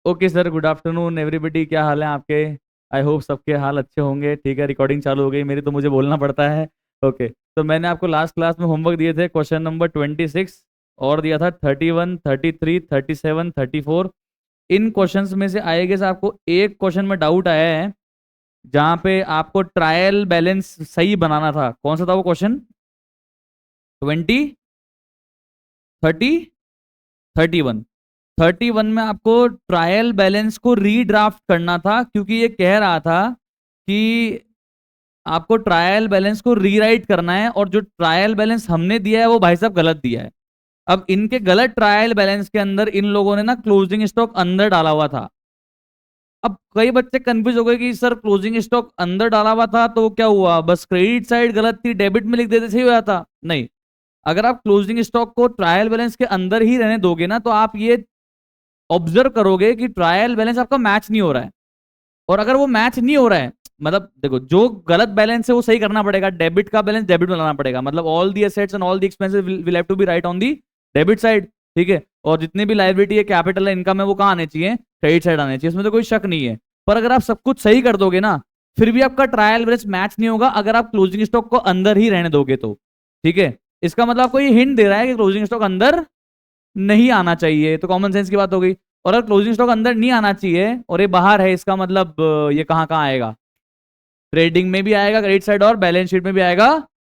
Okay sir, good afternoon everybody, क्या हाल है आपके? आई होप सबके हाल अच्छे होंगे। ठीक है, रिकॉर्डिंग चालू हो गई मेरी, तो मुझे बोलना पड़ता है। ओके, तो मैंने आपको लास्ट क्लास में होमवर्क दिए थे, क्वेश्चन नंबर 26 और दिया था 31, 33, 37, 34। इन क्वेश्चंस में से आई गेस आपको एक क्वेश्चन में डाउट आया है, जहां पे आपको ट्रायल बैलेंस सही बनाना था। कौन सा था वो क्वेश्चन? 20, 30, 31। 31 में आपको ट्रायल बैलेंस को रीड्राफ्ट करना था, क्योंकि ये कह रहा था कि आपको ट्रायल बैलेंस को रीराइट करना है, और जो ट्रायल बैलेंस हमने दिया है वो भाई साहब गलत दिया है। अब इनके गलत ट्रायल बैलेंस के अंदर इन लोगों ने ना क्लोजिंग स्टॉक अंदर डाला हुआ था। अब कई बच्चे कंफ्यूज हो गए कि सर क्लोजिंग स्टॉक अंदर डाला हुआ था तो क्या हुआ, बस क्रेडिट साइड गलत थी, डेबिट में लिख देते सही हो जाता? नहीं। अगर आप क्लोजिंग स्टॉक को ट्रायल बैलेंस के अंदर ही रहने दोगे ना, तो आप ये ऑब्जर्व करोगे कि ट्रायल बैलेंस आपका मैच नहीं हो रहा है। और अगर वो मैच नहीं हो रहा है, मतलब देखो, जो गलत बैलेंस है वो सही करना पड़ेगा। डेबिट का बैलेंस डेबिट में लाना पड़ेगा, मतलब all the assets and all the expenses will have to be right on the debit side. ठीक है, और जितने भी लायबिलिटी है, कैपिटल है, इनकम है, वो कहाँ आने चाहिए? क्रेडिट साइड आने चाहिए, इसमें तो कोई शक नहीं है। पर अगर आप सब कुछ सही कर दोगे ना, फिर भी आपका ट्रायल बैलेंस मैच नहीं होगा अगर आप क्लोजिंग स्टॉक को अंदर ही रहने दोगे तो। ठीक है, इसका मतलब आपको ये हिंट दे रहा है कि क्लोजिंग स्टॉक अंदर नहीं आना चाहिए, तो कॉमन सेंस की बात हो गई। और अगर क्लोजिंग स्टॉक अंदर नहीं आना चाहिए और ये बाहर है, इसका मतलब ये कहाँ कहाँ आएगा? ट्रेडिंग में भी आएगा क्रेडिट साइड, और बैलेंस शीट में भी आएगा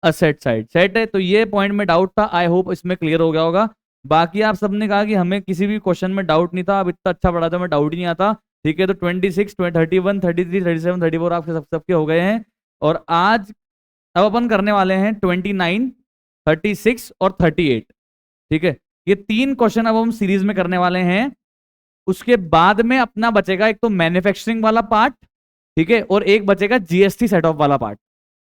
असेट साइड। सेट है, तो ये पॉइंट में डाउट था, आई होप इसमें क्लियर हो गया होगा। बाकी आप सबने कहा कि हमें किसी भी क्वेश्चन में डाउट नहीं था, अब इतना अच्छा पढ़ा था, हमें डाउट ही नहीं आता। ठीक है, तो 26, 31, 33, 37, 34 आपके सबके हो गए हैं। और आज अब अपन करने वाले हैं 29, 36 और 38। ठीक है, ये तीन क्वेश्चन अब हम सीरीज में करने वाले हैं। उसके बाद में अपना बचेगा एक तो मैन्युफैक्चरिंग वाला पार्ट, ठीक है, और एक बचेगा जीएसटी सेट ऑफ वाला पार्ट।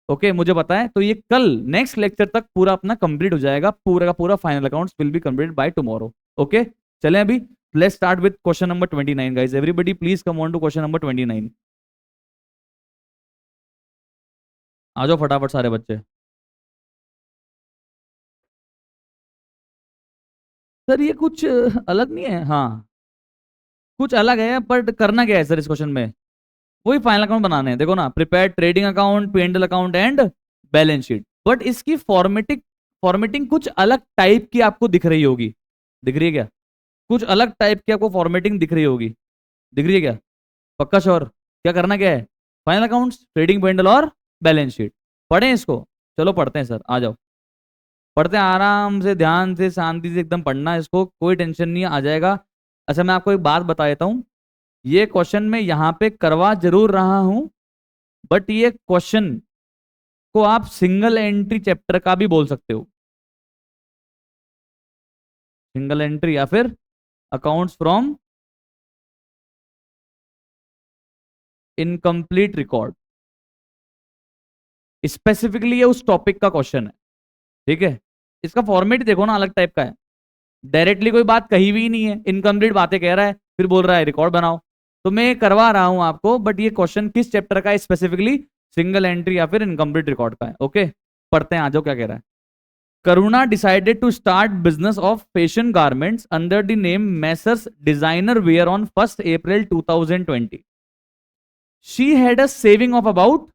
ओके, मुझे बताएं, तो ये कल नेक्स्ट लेक्चर तक पूरा अपना कंप्लीट हो जाएगा, पूरा का पूरा final accounts will be complete by tomorrow. Okay, चलें अभी। Let's start with question number 29 guys, everybody please come on to question number 29। आ जाओ फटाफट सारे बच्चे। सर ये कुछ अलग नहीं है? हाँ, कुछ अलग है, बट करना क्या है सर इस क्वेश्चन में? वही फाइनल अकाउंट बनाने हैं। देखो ना, prepare trading account, P&L account and balance sheet, but इसकी फॉर्मेटिंग फॉर्मेटिंग कुछ अलग टाइप की आपको दिख रही होगी। दिख रही है क्या? कुछ अलग टाइप की आपको फॉर्मेटिंग दिख रही होगी। दिख रही है क्या? पक्का श्योर? क्या करना क्या है? फाइनल अकाउंट्स, ट्रेडिंग, P&L और बैलेंस शीट। पढ़ें इसको? चलो पढ़ते हैं सर, आ जाओ। पढ़ते हैं आराम से, ध्यान से, शांति से एकदम पढ़ना है इसको, कोई टेंशन नहीं, आ जाएगा। अच्छा, मैं आपको एक बात बता देता हूँ, ये क्वेश्चन मैं यहाँ पे करवा जरूर रहा हूँ, बट ये क्वेश्चन को आप सिंगल एंट्री चैप्टर का भी बोल सकते हो। सिंगल एंट्री या फिर accounts from incomplete record, specifically ये उस टॉपिक का क्वेश्चन है। ठीक है, इसका फॉर्मेट देखो ना, अलग टाइप का है। डायरेक्टली कोई बात कही भी नहीं है, इनकम्प्लीट बातें कह रहा है, फिर बोल रहा है रिकॉर्ड बनाओ। तो मैं करवा रहा हूं आपको, बट ये क्वेश्चन किस चैप्टर का है स्पेसिफिकली? सिंगल एंट्री या फिर इनकम्प्लीट रिकॉर्ड का है। ओके, पढ़ते हैं, आ जाओ क्या कह रहा है। Karuna decided to start business of fashion garments under the name Messrs Designer Wear on 1st April 2020. She had a saving of about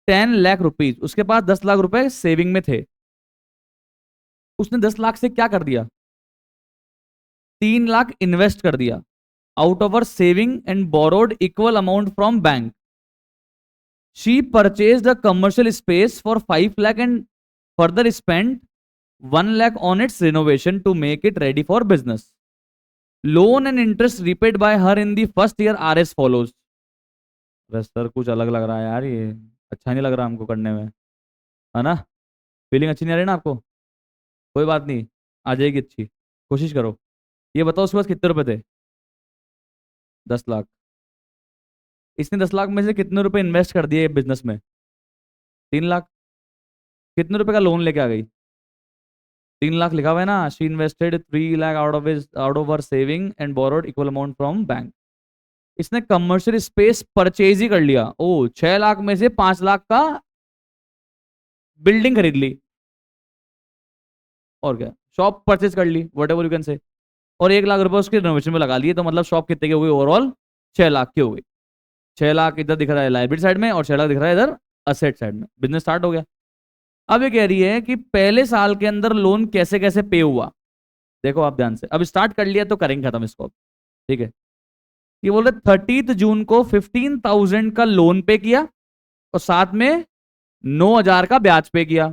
10 lakh rupees, उसके पास 10 लाख रुपए सेविंग में थे। उसने 10 लाख से क्या कर दिया? 3 लाख इन्वेस्ट कर दिया out of her saving and borrowed equal amount from bank. She purchased a commercial space for 5 lakh and further spent 1 lakh on its renovation to make it ready for business. Loan and interest repaid by her in the first year are as follows. बस sir कुछ अलग लग रहा है यार, ये अच्छा नहीं लग रहा हमको करने में, है ना? फीलिंग अच्छी नहीं आ रही ना आपको? कोई बात नहीं, आ जाएगी अच्छी, कोशिश करो। ये बताओ उसके पास कितने रुपए थे? 10 लाख। इसने 10 लाख में से कितने रुपए इन्वेस्ट कर दिए बिजनेस में? 3 लाख। कितने रुपए का लोन लेके आ गई? 3 लाख लिखा हुआ है ना। She invested 3 lakh out of her saving and borrowed equal amount from bank. इसने कमर्शियल स्पेस परचेज ही कर लिया। ओ, 6 लाख में से 5 लाख का बिल्डिंग खरीद ली, और क्या, शॉप परचेज कर ली, whatever you can say. और 1 लाख रुपए उसके रिनोवेशन में लगा लिए, तो मतलब शॉप कितने की हो गई ओवरऑल? 6 लाख की हो गई। 6 लाख इधर दिख रहा है लाइबिलिटी साइड में और 6 लाख दिख रहा है इधर असेट साइड में, बिजनेस स्टार्ट हो गया। अब ये कह रही है कि पहले साल के अंदर लोन कैसे कैसे पे हुआ। देखो आप ध्यान से, अब स्टार्ट कर लिया तो करेंगे खत्म इसको, ठीक है। ये बोल रहे 30 जून को 15,000 का लोन पे किया और साथ में 9,000 का ब्याज पे किया।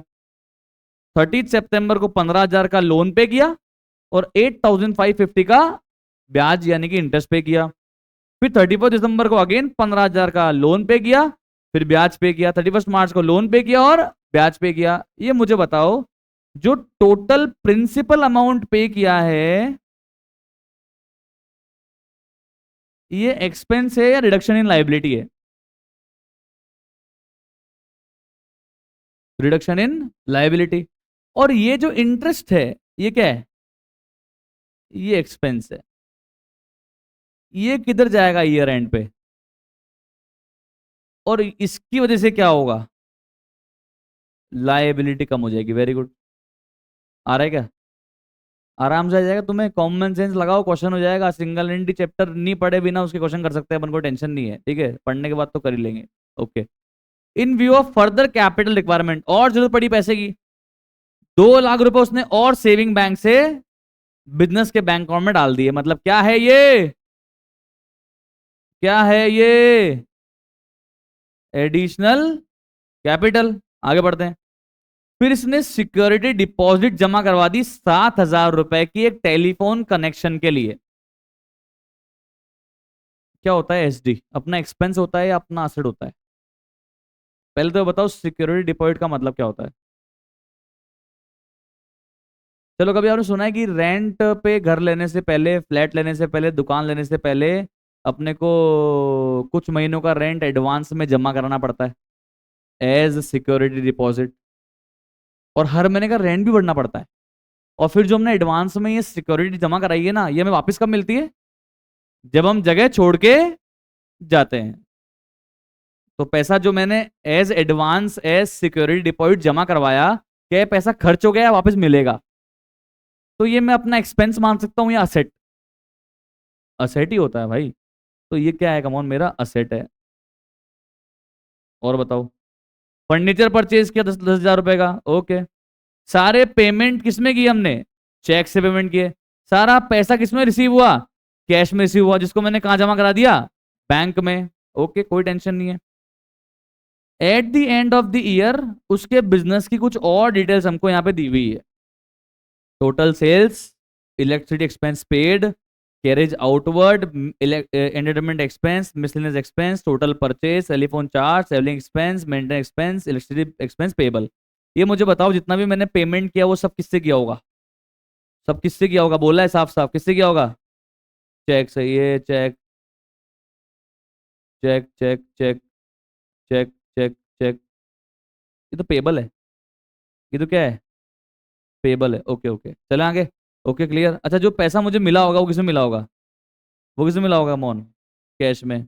30 सितंबर को 15,000 का लोन पे किया और 8,550 का ब्याज यानी कि इंटरेस्ट पे किया। फिर 31 दिसंबर को अगेन 15,000 का लोन पे किया, फिर ब्याज पे किया। 31 मार्च को लोन पे किया और ब्याज पे किया। ये मुझे बताओ, जो टोटल प्रिंसिपल अमाउंट पे किया है, ये एक्सपेंस है या रिडक्शन इन लाइबिलिटी है? Reduction in liability. और ये जो इंटरेस्ट है, ये क्या है? ये एक्सपेंस है। ये किधर जाएगा ईयर एंड पे? और इसकी वजह से क्या होगा? लाइबिलिटी कम हो जाएगी। Very good. आ रहा है क्या? आराम से आ जाएगा। तुम्हें कॉमन सेंस लगाओ, क्वेश्चन हो जाएगा। सिंगल एंट्री चैप्टर नहीं पढ़े बिना उसके क्वेश्चन कर सकते हैं अपन को, टेंशन नहीं है, ठीक है। पढ़ने के बाद तो कर ही लेंगे। Okay. In view of further capital requirement, और जरूरत पड़ी पैसे की, 2 लाख रुपए उसने और सेविंग बैंक से बिजनेस के बैंक अकाउंट में डाल दिए। मतलब क्या है ये? क्या है ये? Additional capital. आगे बढ़ते हैं। फिर इसने सिक्योरिटी डिपॉजिट जमा करवा दी 7,000 रुपए की एक टेलीफोन कनेक्शन के लिए। क्या होता है एसडी? अपना एक्सपेंस होता है या अपना असेट होता है? पहले तो बताओ सिक्योरिटी डिपॉजिट का मतलब क्या होता है। चलो, कभी आपने सुना है कि रेंट पे घर लेने से पहले, फ्लैट लेने से पहले, दुकान लेने से पहले अपने को कुछ महीनों का रेंट एडवांस में जमा कराना पड़ता है एज सिक्योरिटी डिपॉजिट, और हर महीने का रेंट भी भरना पड़ता है। और फिर जो हमने एडवांस में ये सिक्योरिटी जमा कराई है ना, ये हमें वापस कब मिलती है? जब हम जगह छोड़ के जाते हैं। तो पैसा जो मैंने as advance as security deposit जमा करवाया, क्या ये पैसा खर्च हो गया या वापस मिलेगा? तो ये मैं अपना एक्सपेंस मान सकता हूं या असेट? असेट ही होता है भाई। तो ये क्या है? कमॉन, मेरा असेट है। और बताओ। फर्नीचर परचेज किया 10,000 रुपए का, ओके। सारे पेमेंट किसमें की हमने? चेक से पेमेंट किए। सारा पैसा किसमें रिसीव हुआ? कैश में रिसीव हुआ, जिसको मैंने कहा जमा करा दिया? बैंक में। ओके, कोई टेंशन नहीं है। At the end of the year उसके बिजनेस की कुछ और डिटेल्स हमको यहां पे दी हुई है। Total sales, electricity expense paid, carriage outward, entertainment expense, miscellaneous expense, total purchase, telephone charge, selling expense, maintenance expense, electricity expense payable. ये मुझे बताओ, जितना भी मैंने पेमेंट किया वो सब किससे किया होगा? सब किससे किया होगा? बोला है साफ साफ, किससे किया होगा? चेक से। ये check, check check check, check check check. ये तो पेबल है। ये तो क्या है? पेबल है। ओके ओके, चले आगे। Okay, clear. अच्छा, जो पैसा मुझे मिला होगा वो किसमें मिला होगा? वो किसमें मिला होगा मोहन? कैश में।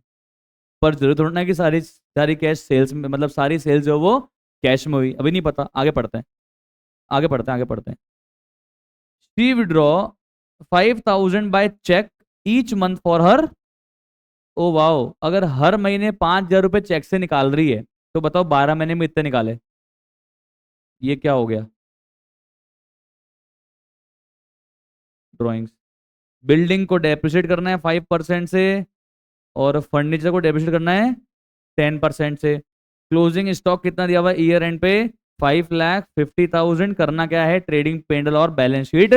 पर जरूर थोड़ा ना कि सारी सारी कैश सेल्स में, मतलब सारी सेल्स जो वो कैश में हुई, अभी नहीं पता। आगे पढ़ते हैं, आगे पढ़ते हैं, आगे पढ़ते हैं। She withdraw 5,000 by check each month for her. Oh wow, अगर हर महीने 5,000 रुपए चेक से निकाल रही है, तो बताओ 12 महीने में इतने निकाले। ये क्या हो गया? ड्रॉइंग्स। बिल्डिंग को डेप्रिशिएट करना है 5% से, और फर्नीचर को डेप्रिशिएट करना है 10% से। क्लोजिंग स्टॉक कितना दिया हुआ है ईयर एंड पे? 5,50,000। करना क्या है? ट्रेडिंग पेंडल और बैलेंस शीट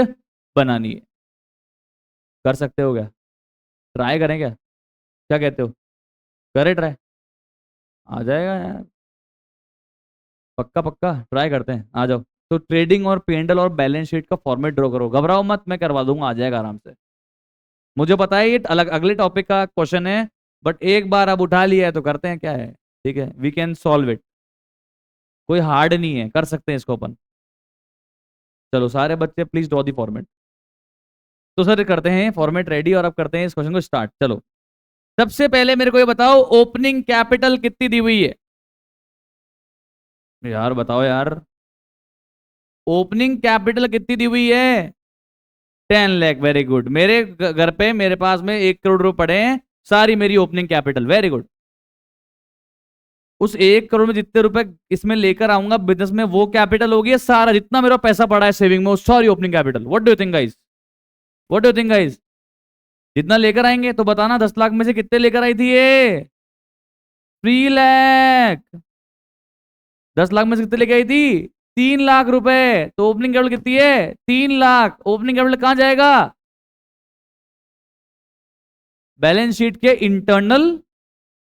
बनानी है। कर सकते हो क्या? ट्राई करें क्या? क्या कहते हो? करें ट्राई? आ जाएगा यार। पक्का पक्का ट्राई करते हैं, आ जाओ। तो ट्रेडिंग और पेंडल और बैलेंस शीट का फॉर्मेट ड्रॉ करो, घबराओ मत, मैं करवा दूंगा, आ जाएगा आराम से। मुझे पता है ये अलग अगले टॉपिक का क्वेश्चन है, बट एक बार अब उठा लिया है तो करते हैं, क्या है। ठीक है, वी कैन सॉल्व इट। कोई हार्ड नहीं है, कर सकते हैं इसको अपन। चलो सारे बच्चे प्लीज ड्रॉ दी फॉर्मेट। तो सर करते हैं फॉर्मेट रेडी, और अब करते हैं इस क्वेश्चन को स्टार्ट। चलो, सबसे पहले मेरे को ये बताओ, ओपनिंग कैपिटल कितनी दी हुई है? यार बताओ यार, ओपनिंग कैपिटल कितनी दी हुई है? 10 लाख, वेरी गुड। मेरे घर पे मेरे पास में 1 करोड़ रुपए पड़े हैं, सारी मेरी ओपनिंग कैपिटल, वेरी गुड। उस 1 करोड़ में जितने रुपए इसमें लेकर आऊंगा बिजनेस में, वो कैपिटल होगी, सारा जितना मेरा पैसा पड़ा है सेविंग में, वो सारी opening capital. What do you think guys? What do you think guys? जितना लेकर आएंगे तो बताना, 10 लाख में से कितने लेकर आई थी ये? 3 लाख। 10 लाख में से कितने लेके आई थी? 3 लाख रुपए। तो ओपनिंग कैपिटल कितनी है? 3 लाख। ओपनिंग कैपिटल कहां जाएगा? बैलेंस शीट के इंटरनल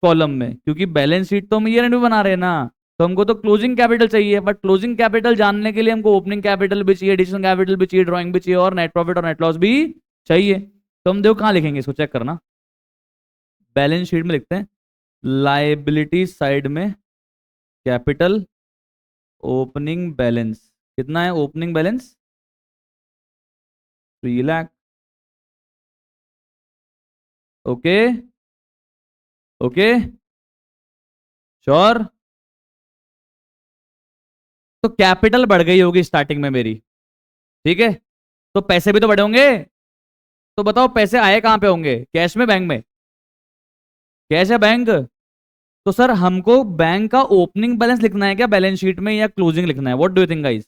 कॉलम में, क्योंकि बैलेंस शीट तो हम ईयर एंड में बना रहे हैं ना, तो हमको तो क्लोजिंग कैपिटल चाहिए। बट क्लोजिंग कैपिटल जानने के लिए हमको ओपनिंग कैपिटल भी चाहिए, एडिशनल कैपिटल भी चाहिए, ड्राइंग भी चाहिए, और नेट प्रॉफिट और नेट लॉस भी चाहिए। तो हम देखो कहां लिखेंगे, इसको चेक करना। बैलेंस शीट में लिखते हैं, लाइबिलिटी साइड में कैपिटल, ओपनिंग बैलेंस। कितना है opening balance? 3 lakh. Okay. Okay. Sure. तो कैपिटल बढ़ गई होगी स्टार्टिंग में मेरी, ठीक है, तो पैसे भी तो बढ़े होंगे। तो बताओ पैसे आए कहां पे होंगे? कैश में, बैंक में? कैश है बैंक। तो सर हमको बैंक का ओपनिंग बैलेंस लिखना है क्या बैलेंस शीट में, या क्लोजिंग लिखना है? What do you think guys?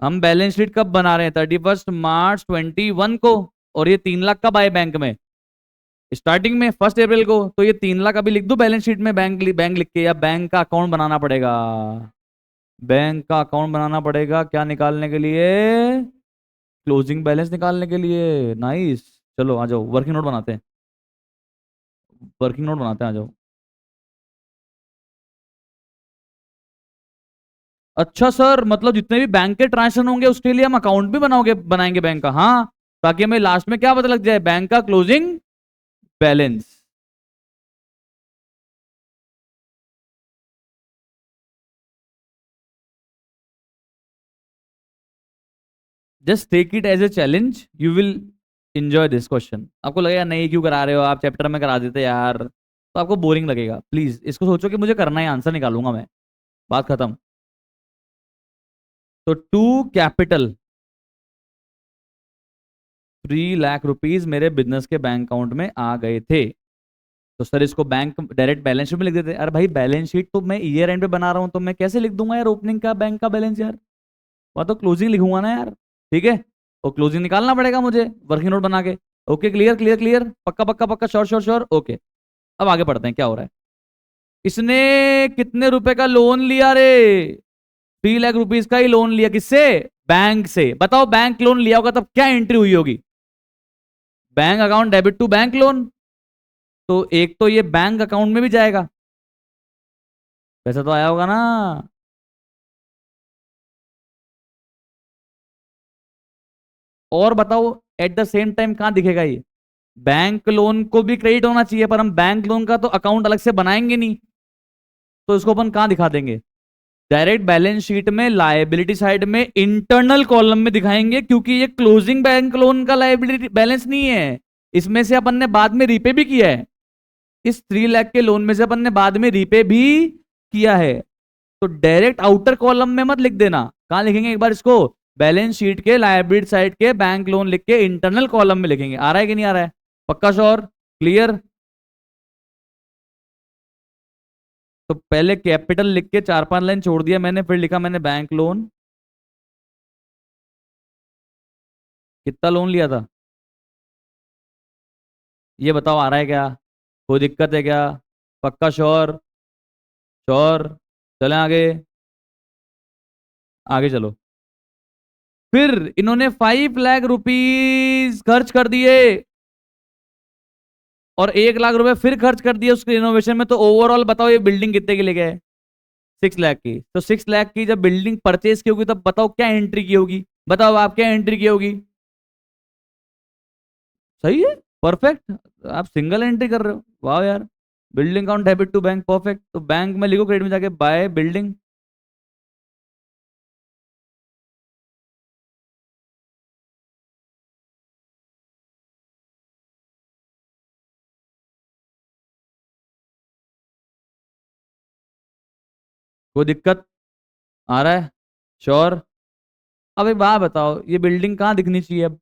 हम बैलेंस शीट कब बना रहे हैं? 31 मार्च 2021 को। और ये 3 लाख कब आए बैंक में? स्टार्टिंग में 1 अप्रैल को। तो ये 3 लाख अभी लिख दो बैलेंस शीट में, बैंक लिख के, या बैंक का अकाउंट बनाना पड़ेगा? बैंक का अकाउंट बनाना पड़ेगा क्या निकालने के लिए? क्लोजिंग बैलेंस निकालने के लिए। नाइस। चलो आ जाओ, वर्किंग नोट बनाते हैं। वर्किंग नोट बनाते हैं, आ जाओ। अच्छा सर, मतलब जितने भी बैंक के ट्रांजेक्शन होंगे उसके लिए हम अकाउंट भी बनाएंगे बैंक का? हाँ, ताकि हमें लास्ट में क्या पता लग जाए? बैंक का closing balance. Just take it as a challenge, you will enjoy this question. आपको लगेगा नहीं क्यों करा रहे हो आप, चैप्टर में करा देते यार, तो आपको बोरिंग लगेगा। प्लीज इसको सोचो कि मुझे करना है, आंसर निकालूंगा मैं, बात खत्म। तो टू कैपिटल 3 लाख रुपीज मेरे बिजनेस के बैंक अकाउंट में आ गए थे। तो सर इसको बैंक डायरेक्ट बैलेंस शीट में लिख देते। अरे भाई बैलेंस शीट तो मैं ईयर एंड पे बना रहा हूं, तो मैं कैसे लिख दूंगा यार ओपनिंग का बैंक का बैलेंस यार? वह तो क्लोजिंग लिखूंगा ना यार। ठीक है, और क्लोजिंग निकालना पड़ेगा मुझे वर्किंग नोट बना के। ओके, क्लियर क्लियर क्लियर, पक्का पक्का पक्का, श्योर श्योर श्योर। ओके, अब आगे बढ़ते हैं, क्या हो रहा है। इसने कितने रुपए का लोन लिया रे? 3 लाख रुपीज का ही लोन लिया। किससे? बैंक से। बताओ बैंक लोन लिया होगा तब क्या एंट्री हुई होगी? Bank account debit to bank loan. तो एक तो ये बैंक अकाउंट में भी जाएगा, पैसा तो आया होगा ना। और बताओ एट द सेम टाइम कहां दिखेगा ये? बैंक लोन को भी क्रेडिट होना चाहिए, पर हम बैंक लोन का तो अकाउंट अलग से बनाएंगे नहीं, तो इसको अपन कहां दिखा देंगे? डायरेक्ट बैलेंस शीट में लायबिलिटी साइड में इंटरनल कॉलम में दिखाएंगे, क्योंकि ये क्लोजिंग बैंक लोन का लायबिलिटी बैलेंस नहीं है। इसमें से अपन ने बाद में रीपे भी किया है। इस 3 लाख के लोन में से अपन ने बाद में रीपे भी किया है। तो डायरेक्ट आउटर कॉलम में मत लिख देना। कहां लिखेंगे एक बार इसको? बैलेंस शीट के लायबिलिटी साइड के बैंक लोन लिख के इंटरनल कॉलम में लिखेंगे। आ रहा है कि नहीं आ रहा है? पक्का श्योर क्लियर? तो पहले कैपिटल लिख के 4-5 लाइन छोड़ दिया मैंने, फिर लिखा मैंने बैंक लोन। कितना लोन लिया था ये बताओ, आ रहा है क्या? कोई दिक्कत है क्या? पक्का श्योर? श्योर। चलें आगे। आगे चलो। फिर इन्होंने 5 लाख रुपीज खर्च कर दिए, और 1 लाख रुपए फिर खर्च कर दिए उसके रिनोवेशन में। तो ओवरऑल बताओ ये बिल्डिंग कितने की ले गए? 6 लाख की। तो 6 लाख की जब बिल्डिंग परचेज की होगी, तब बताओ क्या एंट्री की होगी? बताओ आप क्या एंट्री की होगी? सही है, परफेक्ट। आप सिंगल एंट्री कर रहे हो, वाह यार। Building account debit to bank, perfect. तो बैंक में लिखो क्रेडिट में जाके, बाय बिल्डिंग। कोई दिक्कत? आ रहा है? श्योर? अब एक बात बताओ, ये बिल्डिंग कहाँ दिखनी चाहिए अब?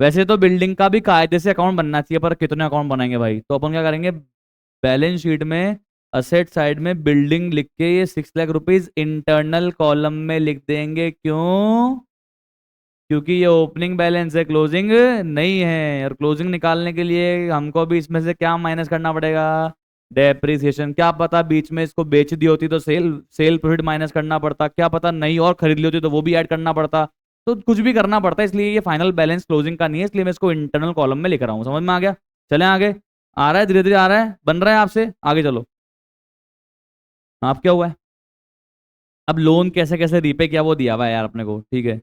वैसे तो बिल्डिंग का भी कायदे से अकाउंट बनना चाहिए, पर कितने अकाउंट बनाएंगे भाई? तो अपन क्या करेंगे, बैलेंस शीट में असेट साइड में बिल्डिंग लिख के ये 6 लाख रुपीज इंटरनल कॉलम में लिख देंगे। क्यों? क्योंकि ये ओपनिंग बैलेंस है, क्लोजिंग नहीं है। और क्लोजिंग निकालने के लिए हमको भी इसमें से क्या माइनस करना पड़ेगा? डेप्रिसिएशन। क्या पता बीच में इसको बेच दी होती तो सेल सेल प्रॉफिट माइनस करना पड़ता, क्या पता नई और खरीद ली होती तो वो भी ऐड करना पड़ता। तो कुछ भी करना पड़ता है, इसलिए ये फाइनल बैलेंस क्लोजिंग का नहीं है, इसलिए मैं इसको इंटरनल कॉलम में लिख रहा हूँ। समझ में आ गया? चलें आगे। आ रहा है, धीरे धीरे आ रहा है, बन रहा है आपसे, आगे चलो। आप क्या हुआ है? अब लोन कैसे कैसे रीपे किया वो दिया हुआ है यार अपने को, ठीक है।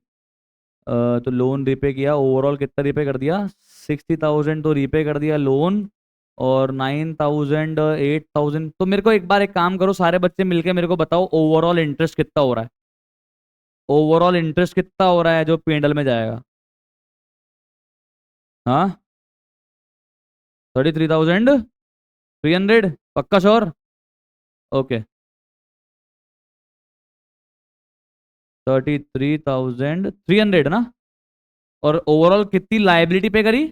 तो लोन रीपे किया, ओवरऑल कितना रीपे कर दिया? 60,000 तो रीपे कर दिया लोन, और 9,000 8,000। तो मेरे को एक बार एक काम करो, सारे बच्चे मिलके मेरे को बताओ ओवरऑल इंटरेस्ट कितना हो रहा है। ओवरऑल इंटरेस्ट कितना हो रहा है जो P&L में जाएगा? हाँ, 33,300। पक्का श्योर? ओके, 33,300 ना। और ओवरऑल कितनी लाइबिलिटी पे करी?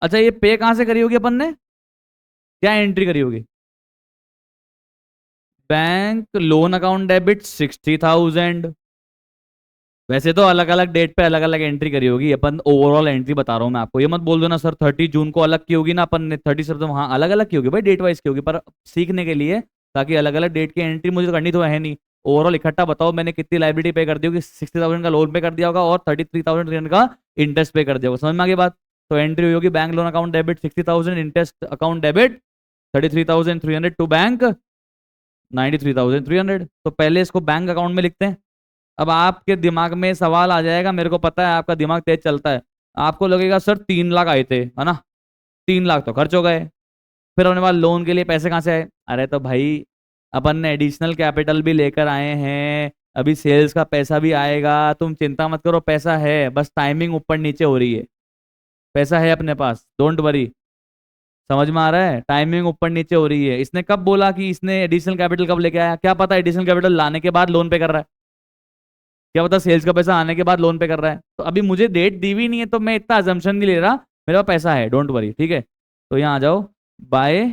अच्छा, ये पे कहाँ से करी होगी अपन ने? क्या एंट्री करी होगी? Bank loan account debit 60,000। वैसे तो अलग अलग डेट पे अलग अलग एंट्री करी होगी, अपन ओवरऑल एंट्री बता रहा हूँ मैं आपको। ये मत बोल दो ना सर 30 जून को अलग की होगी ना अपन ने, 30 सितंबर, हाँ अलग अलग की होगी भाई, डेट वाइज की होगी, पर सीखने के लिए, ताकि अलग अलग डेट की एंट्री मुझे तो करनी तो है नहीं। ओवरऑल इकट्ठा बताओ मैंने कितनी लाइबिलिटी पे कर दी होगी। 60,000 का लोन पे कर दिया होगा और 33,300 का इंटरेस्ट पे कर दिया होगा। समझ में आ गई बात? तो एंट्री हुई होगी bank loan account debit 60,000, interest account debit 33,300 to bank 93,300। तो पहले इसको बैंक अकाउंट में लिखते हैं। अब आपके दिमाग में सवाल आ जाएगा, मेरे को पता है आपका दिमाग तेज चलता है। आपको लगेगा सर 3 लाख आए थे, है ना, 3 लाख तो खर्च हो गए, फिर अपने पास लोन के लिए पैसे कहाँ से आए? अरे तो भाई अपन ने एडिशनल कैपिटल भी लेकर आए हैं, अभी सेल्स का पैसा भी आएगा, तुम चिंता मत करो, पैसा है, बस टाइमिंग ऊपर नीचे हो रही है। पैसा है अपने पास, डोंट वरी। समझ में आ रहा है? टाइमिंग ऊपर नीचे हो रही है। इसने कब बोला कि इसने एडिशनल कैपिटल कब लेके आया? क्या पता एडिशनल कैपिटल लाने के बाद लोन पे कर रहा है, क्या पता सेल्स का पैसा आने के बाद लोन पे कर रहा है। तो अभी मुझे डेट दी हुई नहीं है, तो मैं इतना अजम्पशन नहीं ले रहा, मेरे पास पैसा है, डोंट वरी, ठीक है। तो यहाँ आ जाओ, बाय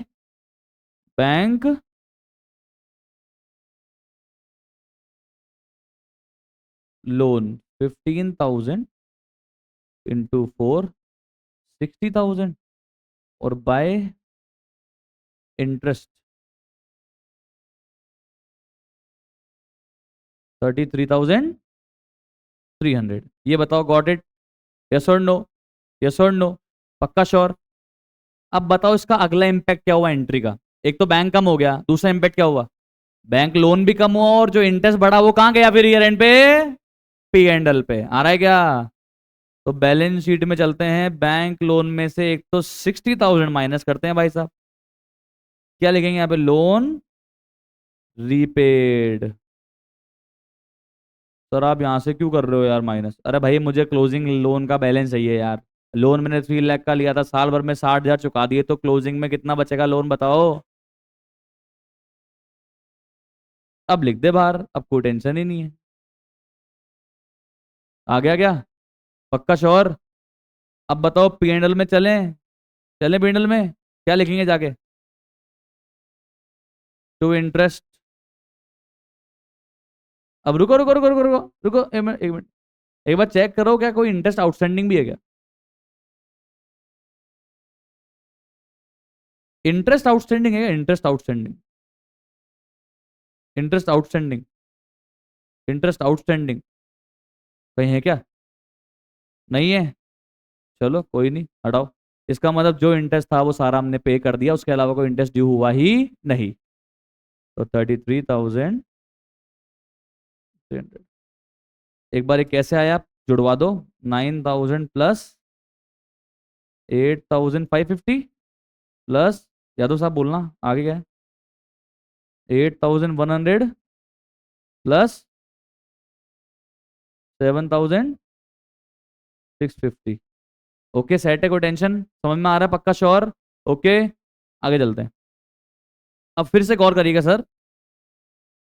बैंक लोन 15,000 इंटू 4 60,000, और बाय इंटरेस्ट 33,300। ये बताओ, गॉट इट? यस और नो? यस और नो? पक्का श्योर? अब बताओ इसका अगला इंपैक्ट क्या हुआ एंट्री का? एक तो बैंक कम हो गया, दूसरा इंपैक्ट क्या हुआ? बैंक लोन भी कम हुआ, और जो इंटरेस्ट बढ़ा वो कहाँ गया फिर ईयर एंड पे? P&L पे आ रहा है क्या? तो बैलेंस शीट में चलते हैं, बैंक लोन में से एक तो 60,000 माइनस करते हैं भाई साहब। क्या लिखेंगे यहाँ पे? Loan repaid. सर आप यहाँ से क्यों कर रहे हो यार माइनस? अरे भाई मुझे क्लोजिंग लोन का बैलेंस चाहिए यार। लोन मैंने 3 लाख का लिया था, साल भर में 60,000 चुका दिए, तो क्लोजिंग में कितना बचेगा लोन बताओ? अब लिख दे बाहर, अब कोई टेंशन ही नहीं है। आ गया क्या? पक्का श्योर? अब बताओ P&L में चलें? चलें P&L में? क्या लिखेंगे जाके? To interest. अब रुको रुको रुको रुको रुको रुको, एक मिनट एक मिनट, एक बार चेक करो क्या कोई इंटरेस्ट आउटस्टैंडिंग भी है क्या? इंटरेस्ट आउटस्टैंडिंग है क्या? Interest outstanding, interest outstanding, interest outstanding कहीं है क्या? नहीं है? चलो कोई नहीं, हटाओ। इसका मतलब जो इंटरेस्ट था वो सारा हमने पे कर दिया, उसके अलावा कोई इंटरेस्ट ड्यू हुआ ही नहीं। तो 33,300। एक बार ये कैसे आया, जुड़वा दो। 9,000 प्लस 8,550 प्लस, यादव साहब बोलना आगे क्या है, 8,100 प्लस 7,650। ओके सेट है, कोई टेंशन? समझ में आ रहा है? पक्का श्योर? ओके, आगे चलते हैं। अब फिर से गौर करिएगा सर,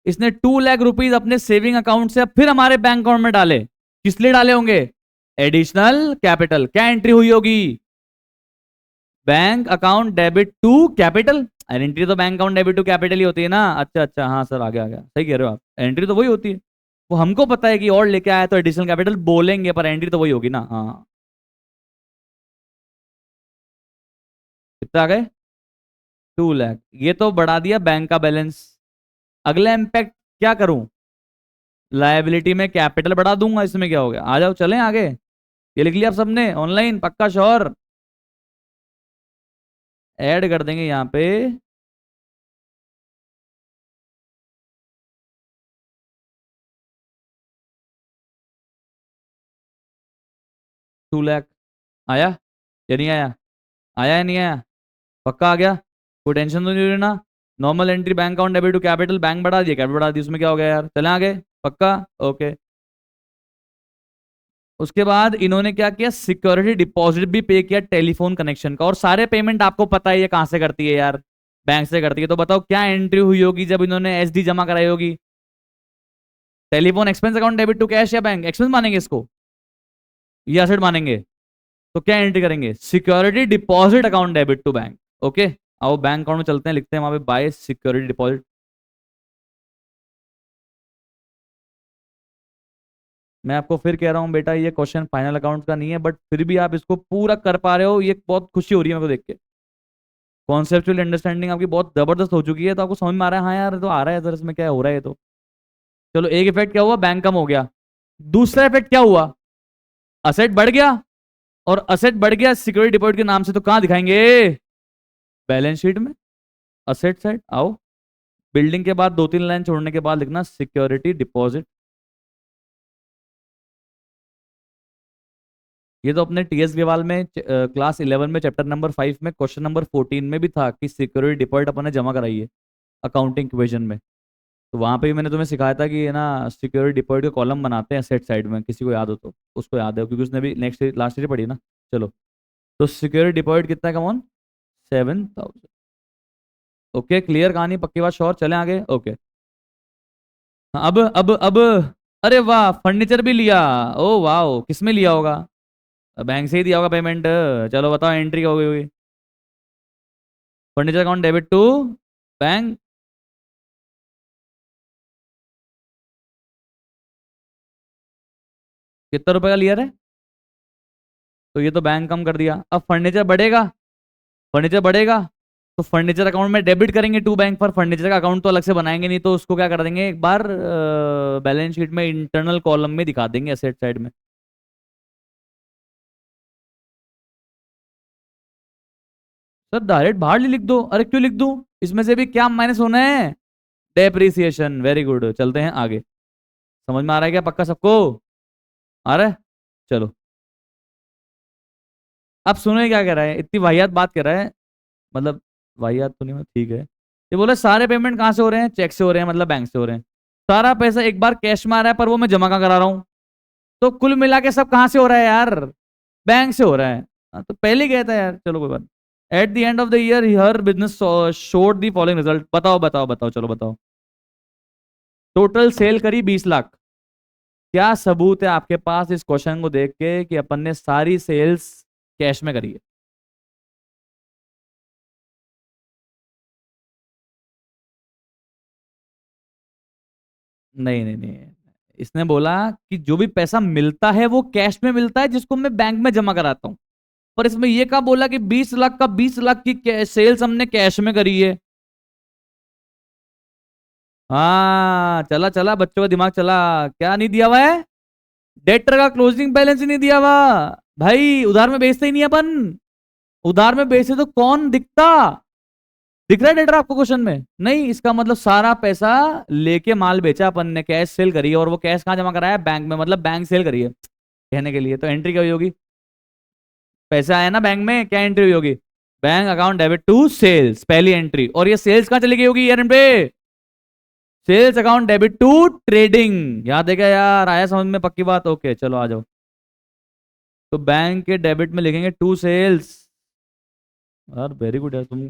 इसने 2 लाख रुपीज अपने सेविंग अकाउंट से अब फिर हमारे बैंक अकाउंट में डाले। किस लिए डाले होंगे? एडिशनल कैपिटल क्या एंट्री हुई होगी? Bank account debit to capital. Entry तो bank account debit to capital ही होती है ना। अच्छा अच्छा, हाँ सर, आ गया आ गया, सही कह रहे हो आप, एंट्री तो वही होती है। वो हमको पता है कि और लेके आया तो एडिशनल कैपिटल बोलेंगे, पर एंट्री तो वही होगी ना। हाँ, कितना आ गए? 2 लाख। ये तो बढ़ा दिया बैंक का बैलेंस। अगला इम्पैक्ट क्या करूं? लायबिलिटी में कैपिटल बढ़ा दूंगा, इसमें क्या हो गया? आ जाओ चलें आगे। ये लिख लिया आप सबने ऑनलाइन, पक्का श्योर? ऐड कर देंगे यहाँ पे। 2 लाख आया या नहीं आया? आया या नहीं आया? पक्का आ गया? कोई टेंशन तो नहीं लेना। Normal entry bank account debit to capital, bank बढ़ा दिया कैपिटल बढ़ा दी, उसमें क्या हो गया यार? चलें आगे। पक्का? ओके। उसके बाद इन्होंने क्या किया, सिक्योरिटी डिपॉजिट भी पे किया टेलीफोन कनेक्शन का। और सारे पेमेंट आपको पता है ये कहां से करती है यार? बैंक से करती है। तो बताओ क्या एंट्री हुई होगी जब इन्होंने एसडी जमा कराई होगी? Telephone expense account debit to cash या बैंक एक्सपेंस मानेंगे इसको, ये एसेट मानेंगे? तो क्या एंट्री करेंगे? Security deposit account debit to bank. Okay, आओ बैंक अकाउंट में चलते हैं, लिखते हैं वहां पे बाय सिक्योरिटी डिपॉजिट। मैं आपको फिर कह रहा हूँ बेटा, ये क्वेश्चन फाइनल अकाउंट का नहीं है, बट फिर भी आप इसको पूरा कर पा रहे हो, ये बहुत खुशी हो रही है मेरे को देख के। कॉन्सेप्चुअल अंडरस्टैंडिंग आपकी बहुत जबरदस्त हो चुकी है, तो आपको समझ में आ रहा है हाँ यार ये तो आ रहा है सर, इसमें क्या हो रहा है ये तो। चलो, एक इफेक्ट क्या हुआ, बैंक कम हो गया। दूसरा इफेक्ट क्या हुआ? असेट बढ़ गया। और असेट बढ़ गया सिक्योरिटी डिपॉजिट के नाम से, तो कहां दिखाएंगे? बैलेंस शीट में। असेट साइड आओ। बिल्डिंग के बाद 2-3 लाइन छोड़ने के बाद लिखना सिक्योरिटी डिपॉजिट। ये तो अपने टीएस ग्रेवाल में क्लास 11 में चैप्टर नंबर 5 में क्वेश्चन नंबर 14 में भी था कि सिक्योरिटी डिपॉजिट अपन ने जमा कराई है अकाउंटिंग इक्वेशन में। तो वहां पे भी मैंने तुम्हें सिखाया था कि ये ना सिक्योरिटी डिपॉजिट के कॉलम बनाते हैं सेट साइड में, किसी को याद हो तो उसको याद है, क्योंकि उसने भी नेक्स्ट लास्ट ईयर पढ़ी ना। चलो, तो सिक्योरिटी डिपॉजिट कितना है, कमॉन? 7,000। ओके, क्लियर कहानी, पक्की बात, श्योर, चलें आगे। ओके, अब अरे वाह, फर्नीचर भी लिया। ओ वाह, किस में लिया होगा? बैंक से ही दिया होगा पेमेंट। चलो बताओ एंट्री क्या हो गई होगी? Furniture account debit to bank. कितना रुपए का लिया है? तो ये तो बैंक कम कर दिया, अब फर्नीचर बढ़ेगा। फर्नीचर बढ़ेगा तो फर्नीचर अकाउंट में डेबिट करेंगे टू बैंक, पर फर्नीचर का अकाउंट तो अलग से बनाएंगे नहीं, तो उसको क्या कर देंगे एक बार बैलेंस शीट में इंटरनल कॉलम में दिखा देंगे एसेट साइड में। सर डायरेक्ट बाहर ही लिख दो। अरे क्यों लिख दूं? इसमें से भी क्या माइनस होना है? डेप्रिसिएशन। वेरी गुड, चलते हैं आगे। समझ में आ रहा है क्या पक्का सबको? आ रहा है? चलो, अब सुनो ये क्या कह रहा है, इतनी वाहियात बात कर रहा है। मतलब वाहियात तो नहीं, ठीक है। ये बोले सारे पेमेंट कहाँ से हो रहे हैं? चेक से हो रहे हैं, मतलब बैंक से हो रहे हैं। सारा पैसा एक बार कैश में आ रहा है, पर वो मैं जमा कहाँ करा रहा हूँ? तो कुल मिला के सब कहाँ से हो रहा है यार? बैंक से हो रहा है। हाँ, तो पहले ही गया था यार, चलो कोई बात। At the end of the year her business showed the following result. बताओ बताओ बताओ, चलो बताओ। टोटल सेल करी 20 लाख। क्या सबूत है आपके पास इस क्वेश्चन को देख के कि अपन ने सारी सेल्स कैश में करी है? नहीं नहीं नहीं, इसने बोला कि जो भी पैसा मिलता है वो कैश में मिलता है, जिसको मैं बैंक में जमा कराता हूँ। पर इसमें ये कहा बोला कि 20 लाख का 20 लाख की सेल्स हमने कैश में करी है। हाँ, चला चला, बच्चों का दिमाग चला। क्या नहीं दिया हुआ है? डेटर का क्लोजिंग बैलेंस ही नहीं दिया हुआ। भाई उधार में बेचते ही नहीं अपन। उधार में बेचे तो कौन दिखता? दिख रहा है डेटर आपको क्वेश्चन में? नहीं, इसका मतलब सारा पैसा लेके माल बेचा अपन ने, कैश सेल करी है, और वो कैश कहाँ जमा कराया? बैंक में, मतलब बैंक सेल करी है कहने के लिए। तो एंट्री क्या हुई होगी? पैसा आया ना बैंक में, क्या एंट्री हुई होगी? Bank account debit to sales, पहली एंट्री। और ये सेल्स कहाँ चली गई होगी ईयर एंड पे? Sales account debit to trading. याद है क्या यार? आया समझ में? पक्की बात, ओके चलो आ जाओ। तो बैंक के डेबिट में लिखेंगे टू सेल्स। यार वेरी गुड यार, तुम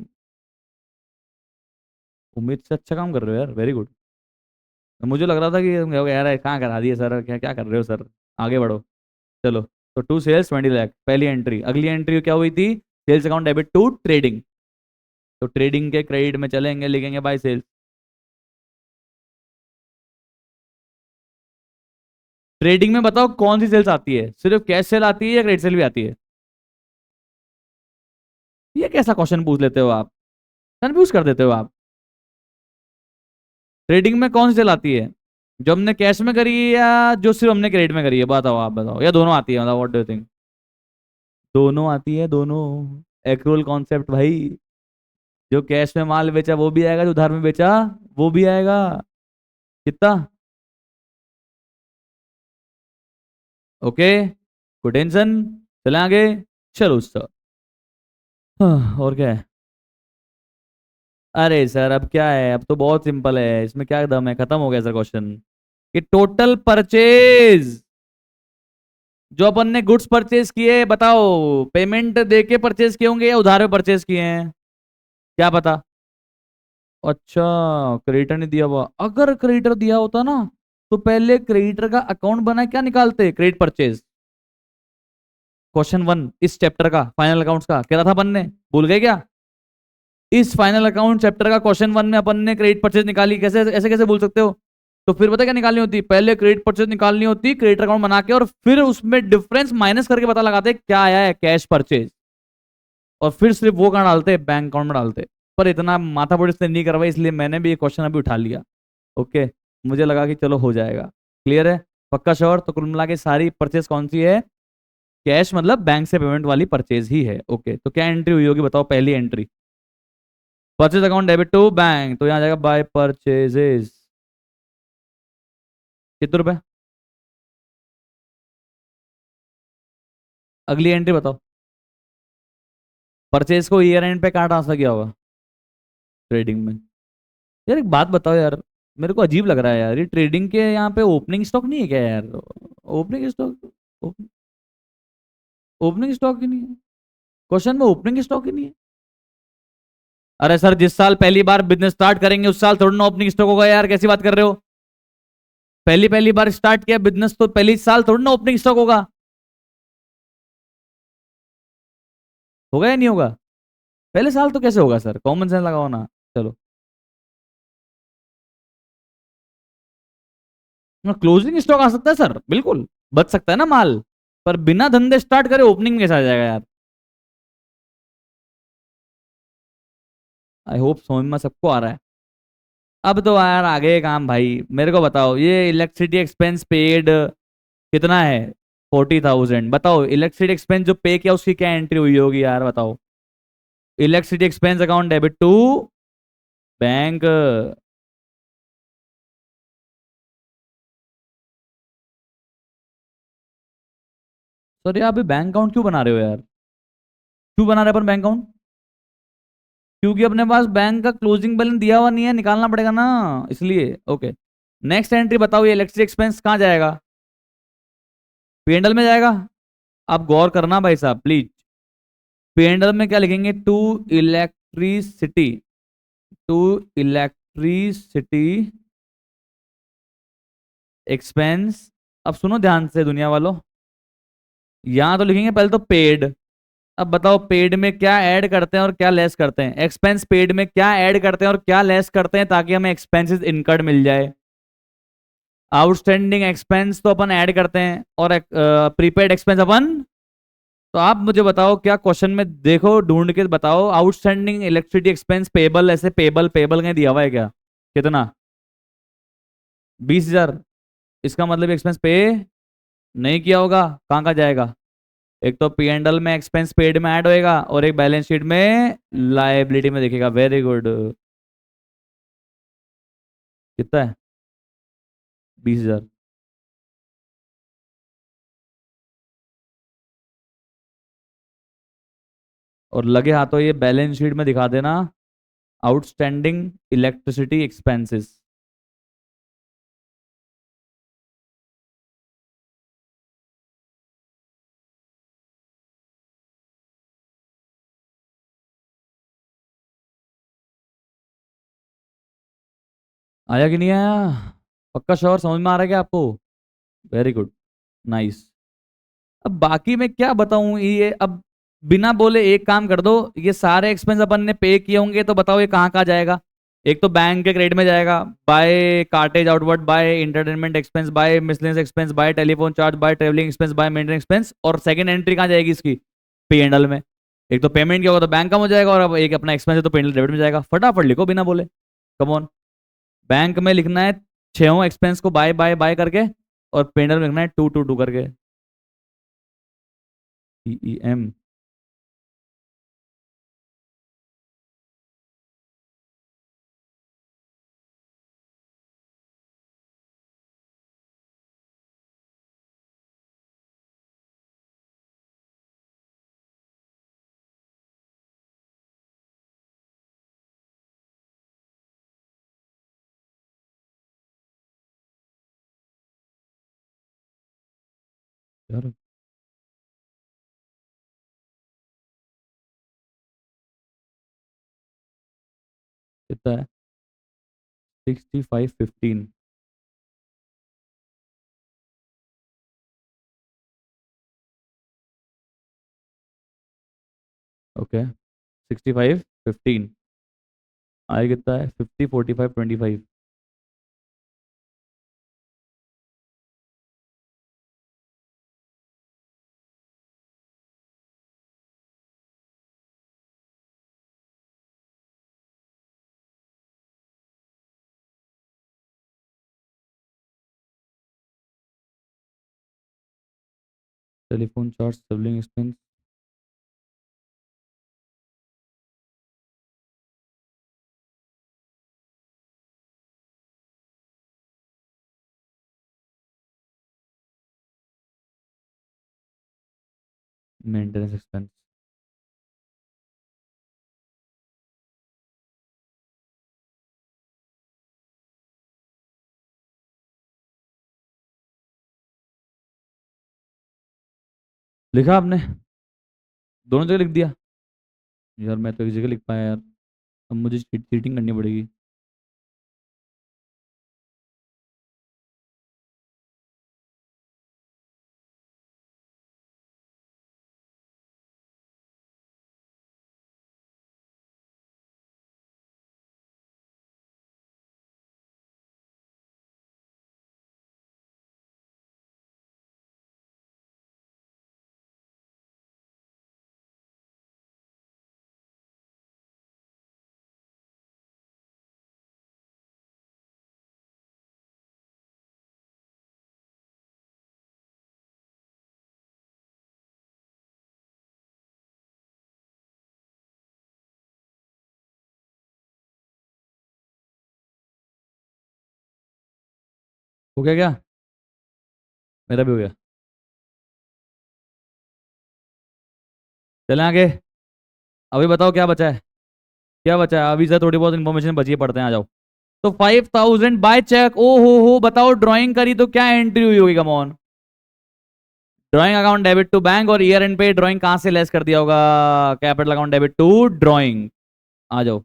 उम्मीद से अच्छा काम कर रहे हो यार, वेरी गुड। मुझे लग रहा था कि तुम कहोगे यार कहाँ करा दिए सर, क्या क्या कर रहे हो सर, आगे बढ़ो। चलो, तो टू सेल्स 20 लाख पहली एंट्री। अगली एंट्री क्या हुई थी? Sales account debit to trading. तो ट्रेडिंग के क्रेडिट में चलेंगे, लिखेंगे बाय सेल्स। ट्रेडिंग में बताओ कौन सी सेल्स आती है? सिर्फ कैश सेल आती है या क्रेडिट सेल भी आती है? ये कैसा क्वेश्चन पूछ लेते हो आप? कंफ्यूज कर देते हो आप। ट्रेडिंग में कौन सी सेल आती है? जो हमने कैश में करी है या जो सिर्फ हमने क्रेडिट में करी है? बताओ, आप बताओ, या दोनों आती है? मतलब व्हाट डू यू थिंक? दोनों आती है, दोनों। एक्रूअल कॉन्सेप्ट भाई। जो कैश में माल बेचा वो भी आएगा, जो उधार में बेचा वो भी आएगा। कितना? ओके, कोई टेंशन? चले आगे। चलो सर। और क्या है? अरे सर अब क्या है, अब तो बहुत सिंपल है, इसमें क्या दम है, खत्म हो गया सर क्वेश्चन। कि टोटल परचेज जो अपन ने गुड्स परचेज किए, बताओ पेमेंट दे के परचेज किए होंगे या उधार में परचेज किए हैं? क्या पता। अच्छा, क्रेडिटर ने दिया हुआ। अगर क्रेडिटर दिया होता ना, तो पहले क्रेडिटर का अकाउंट बना क्या निकालते? Credit purchase. क्वेश्चन 1 इस चैप्टर का फाइनल अकाउंट्स का क्या था अपन ने? भूल गए क्या? इस फाइनल अकाउंट चैप्टर का क्वेश्चन 1 में अपन ने क्रेडिट परचेज निकाली। कैसे ऐसे कैसे बोल सकते हो? तो फिर पता है क्या निकालनी होती? पहले क्रेडिट परचेज निकालनी होती, क्रेडिट अकाउंट बना के, और फिर उसमें डिफरेंस माइनस करके पता लगाते क्या आया है, कैश परचेज। और फिर सिर्फ वो कहाँ डालते? बैंक अकाउंट में डालते। पर इतना माथा फोड़ इसने नहीं करवाई, इसलिए मैंने भी ये क्वेश्चन अभी उठा लिया। ओके, मुझे लगा कि चलो हो जाएगा। क्लियर है? पक्का श्योर? तो कुल मिला के सारी परचेज कौन सी है? कैश मतलब बैंक से पेमेंट वाली परचेज ही है। ओके, तो क्या एंट्री हुई होगी बताओ? पहली entry purchase account debit to bank, तो यहाँ जाएगा बाय परचेजेस। कितने रुपए? अगली एंट्री बताओ। परचेज को ईयर एंड पे कहाँ ट्रांसफर किया होगा? ट्रेडिंग में। यार एक बात बताओ यार, मेरे को अजीब लग रहा है यार, ये ट्रेडिंग के यहाँ पे ओपनिंग स्टॉक नहीं है क्या यार? ओपनिंग स्टॉक, ओपनिंग स्टॉक ही नहीं है। क्वेश्चन में ओपनिंग स्टॉक ही नहीं है। अरे सर, जिस साल पहली बार बिजनेस स्टार्ट करेंगे उस साल थोड़ा ना ओपनिंग स्टॉक होगा यार, कैसी बात कर रहे हो? पहली पहली बार स्टार्ट किया बिजनेस तो पहली साल थोड़ा ना ओपनिंग स्टॉक होगा। होगा या नहीं होगा? पहले साल तो कैसे होगा सर? कॉमन सेंस लगाओ ना। चलो, क्लोजिंग स्टॉक आ सकता है सर, बिल्कुल बच सकता है ना माल। पर बिना धंधे स्टार्ट करे ओपनिंग में कैसा आ जाएगा यार? आई होप समझ में सबको आ रहा है। अब तो यार आगे काम भाई, मेरे को बताओ ये इलेक्ट्रिसिटी एक्सपेंस पेड कितना है? 40,000। बताओ इलेक्ट्रिसिटी एक्सपेंस जो पे किया उसकी क्या एंट्री हुई होगी यार, बताओ। Electricity expense account debit to bank. Sir ये आप बैंक अकाउंट क्यों बना रहे हो यार? क्यों बना रहे अपन बैंक अकाउंट? क्योंकि अपने पास बैंक का क्लोजिंग बैलेंस दिया हुआ नहीं है, निकालना पड़ेगा ना, इसलिए। ओके, नेक्स्ट एंट्री बताओ, ये इलेक्ट्रिक एक्सपेंस कहाँ जाएगा? पीएनएल में जाएगा। आप गौर करना भाई साहब प्लीज। पीएनएल में क्या लिखेंगे? To electricity, to electricity expense. अब सुनो ध्यान से दुनिया वालों, यहां तो लिखेंगे पहले तो पेड। अब बताओ पेड में क्या ऐड करते हैं और क्या लेस करते हैं? एक्सपेंस पेड में क्या ऐड करते हैं और क्या लेस करते हैं ताकि हमें एक्सपेंसेस इनकर्ड मिल जाए? आउटस्टैंडिंग एक्सपेंस तो अपन ऐड करते हैं, और प्रीपेड एक्सपेंस अपन। तो आप मुझे बताओ, क्या क्वेश्चन में देखो ढूंढ के बताओ, आउटस्टैंडिंग इलेक्ट्रिसिटी एक्सपेंस पेबल, ऐसे पेबल पेबल कहीं दिया हुआ है क्या? कितना? 20,000। इसका मतलब एक्सपेंस पे नहीं किया होगा, कहाँ का जाएगा? एक तो पी एंड एल में एक्सपेंस पेड में ऐड होएगा, और एक बैलेंस शीट में लाइबिलिटी में दिखेगा। Very good. कितना है? 20,000। और लगे हाथों ये बैलेंस शीट में दिखा देना, आउटस्टैंडिंग इलेक्ट्रिसिटी एक्सपेंसेस। आया कि नहीं आया? पक्का श्योर? समझ में आ रहा है क्या आपको? Very good, nice. अब बाकी मैं क्या बताऊं, ये अब बिना बोले एक काम कर दो, ये सारे एक्सपेंस अपन ने पे किए होंगे तो बताओ ये कहाँ कहाँ जाएगा। एक तो बैंक के क्रेडिट में जाएगा, by cartage outward, by entertainment expense, by miscellaneous expense, by telephone charge, by travelling expense, by maintenance expense, और सेकंड एंट्री कहाँ जाएगी इसकी, पी एंड एल में। एक तो पेमेंट क्या होगा तो बैंक कम हो जाएगा, और अब एक अपना एक्सपेंस है तो पेंडल डेबिट में जाएगा। फटाफट लिखो बिना बोले, कम ऑन। बैंक में लिखना है छो एक्सपेंस को बाय बाय बाय करके, और पेंडल में लिखना है टू टू टू करके। EEM। यार कितना है, 6515। ओके, 6515। आए कितना है, 50 45 25। Telephone charge, sibling expense. Maintenance expense. लिखा आपने, दोनों जगह लिख दिया। यार मैं तो एक जगह लिख पाया यार, अब मुझे चीटिंग करनी पड़ेगी। हो गया क्या? मेरा भी हो गया। चलें आगे। अभी बताओ क्या बचा है, क्या बचा है अभी से, थोड़ी बहुत इन्फॉर्मेशन बची है, पढ़ते हैं, आ जाओ। तो 5000 बाय चेक, ओ हो बताओ ड्राइंग करी तो क्या एंट्री हुई होगी, come on. Drawing account debit to bank, और ईयर एंड पे ड्राइंग कहां से लेस कर दिया होगा, capital account debit to drawing. आ जाओ।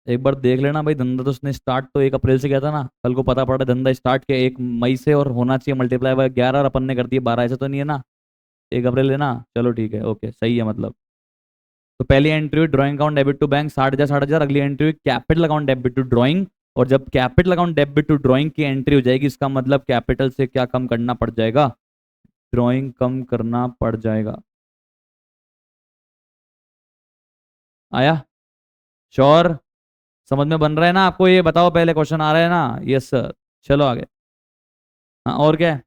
एक बार देख लेना भाई, धंधा तो उसने स्टार्ट तो 1 अप्रैल से किया था ना, कल को पता पड़ा धंधा स्टार्ट किया 1 मई से, और होना चाहिए मल्टीप्लाई बाय 11, और अपन ने कर दिया 12, ऐसा तो नहीं है ना। 1 अप्रैल है ना, चलो ठीक है, ओके सही है मतलब। तो पहली एंट्री हुई drawing account debit to bank 60,000 60,000, अगली एंट्री हुई capital account debit to drawing. और जब capital account debit to drawing की एंट्री हो जाएगी, इसका मतलब कैपिटल से क्या कम करना पड़ जाएगा, ड्राइंग कम करना पड़ जाएगा। आया? श्योर? समझ में बन रहा है ना आपको, ये बताओ पहले, क्वेश्चन आ रहा है ना? Yes sir. चलो आगे। हाँ और क्या है?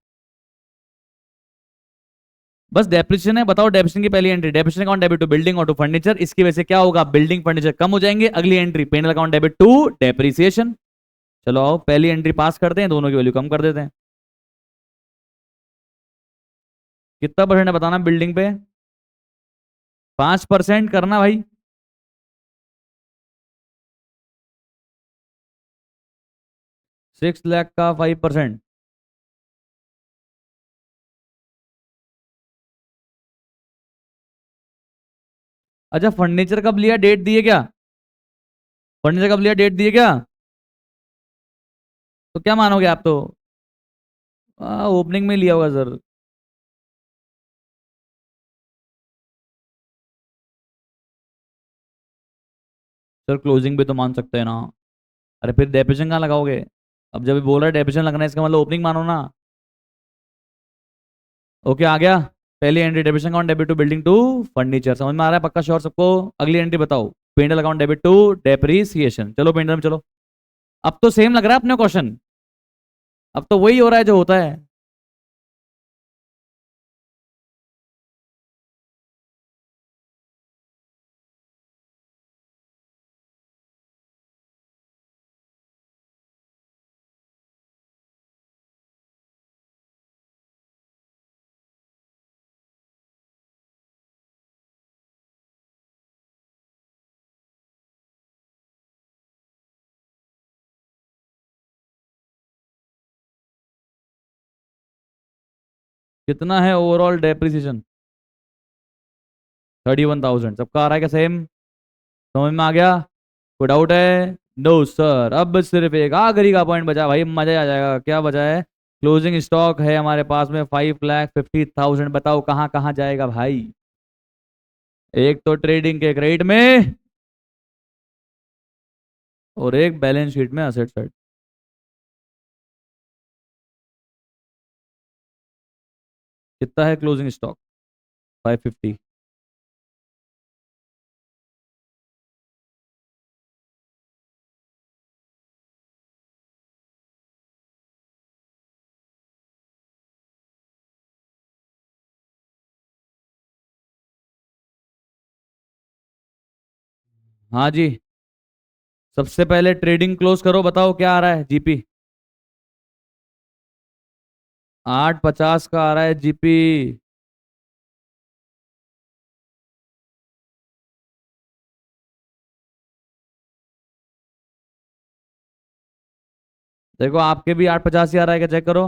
बस डेप्रिसिएशन है, बताओ डेप्रिसिएशन की पहली entry, depreciation account debit to building और टू फर्नीचर, इसकी वजह से क्या होगा, बिल्डिंग फर्नीचर कम हो जाएंगे। अगली entry P and L account debit to depreciation. चलो आओ पहली एंट्री पास करते हैं, दोनों की वैल्यू कम कर देते हैं। कितना परसेंट है बताना बिल्डिंग पे? 5% करना भाई। 6 लाख का 5%। अच्छा फर्नीचर कब लिया, डेट दी है क्या? फर्नीचर कब लिया, डेट दी है क्या? तो क्या मानोगे आप तो? ओपनिंग में लिया होगा सर। सर क्लोजिंग भी तो मान सकते हैं ना। अरे फिर डेप्रिसिएशन कहाँ लगाओगे? अब जब बोल रहा है डेप्रिसिएशन लगना है, इसका मतलब ओपनिंग मानो ना। ओके आ गया। पहली entry debit account debit to building to furniture, समझ में आ रहा है पक्का श्योर सबको? अगली एंट्री बताओ। P and L account debit to depreciation, चलो पेंडल में चलो। अब तो सेम लग रहा है अपने क्वेश्चन। अब तो वही हो रहा है जो होता है। कितना है ओवरऑल डेप्रीसिएशन? 31,000, सबका आ रहा है क्या सेम? समझ में आ गया? कोई डाउट है? नो सर, अब सिर्फ एक आखिरी का पॉइंट बचा भाई, मजा आ जाएगा। क्या बचा है? क्लोजिंग स्टॉक है हमारे पास में 5,50,000, बताओ कहाँ कहाँ जाएगा भाई? एक तो ट्रेडिंग के क्रेडिट में, और एक बैलेंस शीट में असेट साइड। कितना है क्लोजिंग स्टॉक? 550। हाँ जी। सबसे पहले ट्रेडिंग क्लोज करो, बताओ क्या आ रहा है जीपी? 850 का आ रहा है जीपी। देखो आपके भी 850 ही आ रहा है क्या, चेक करो।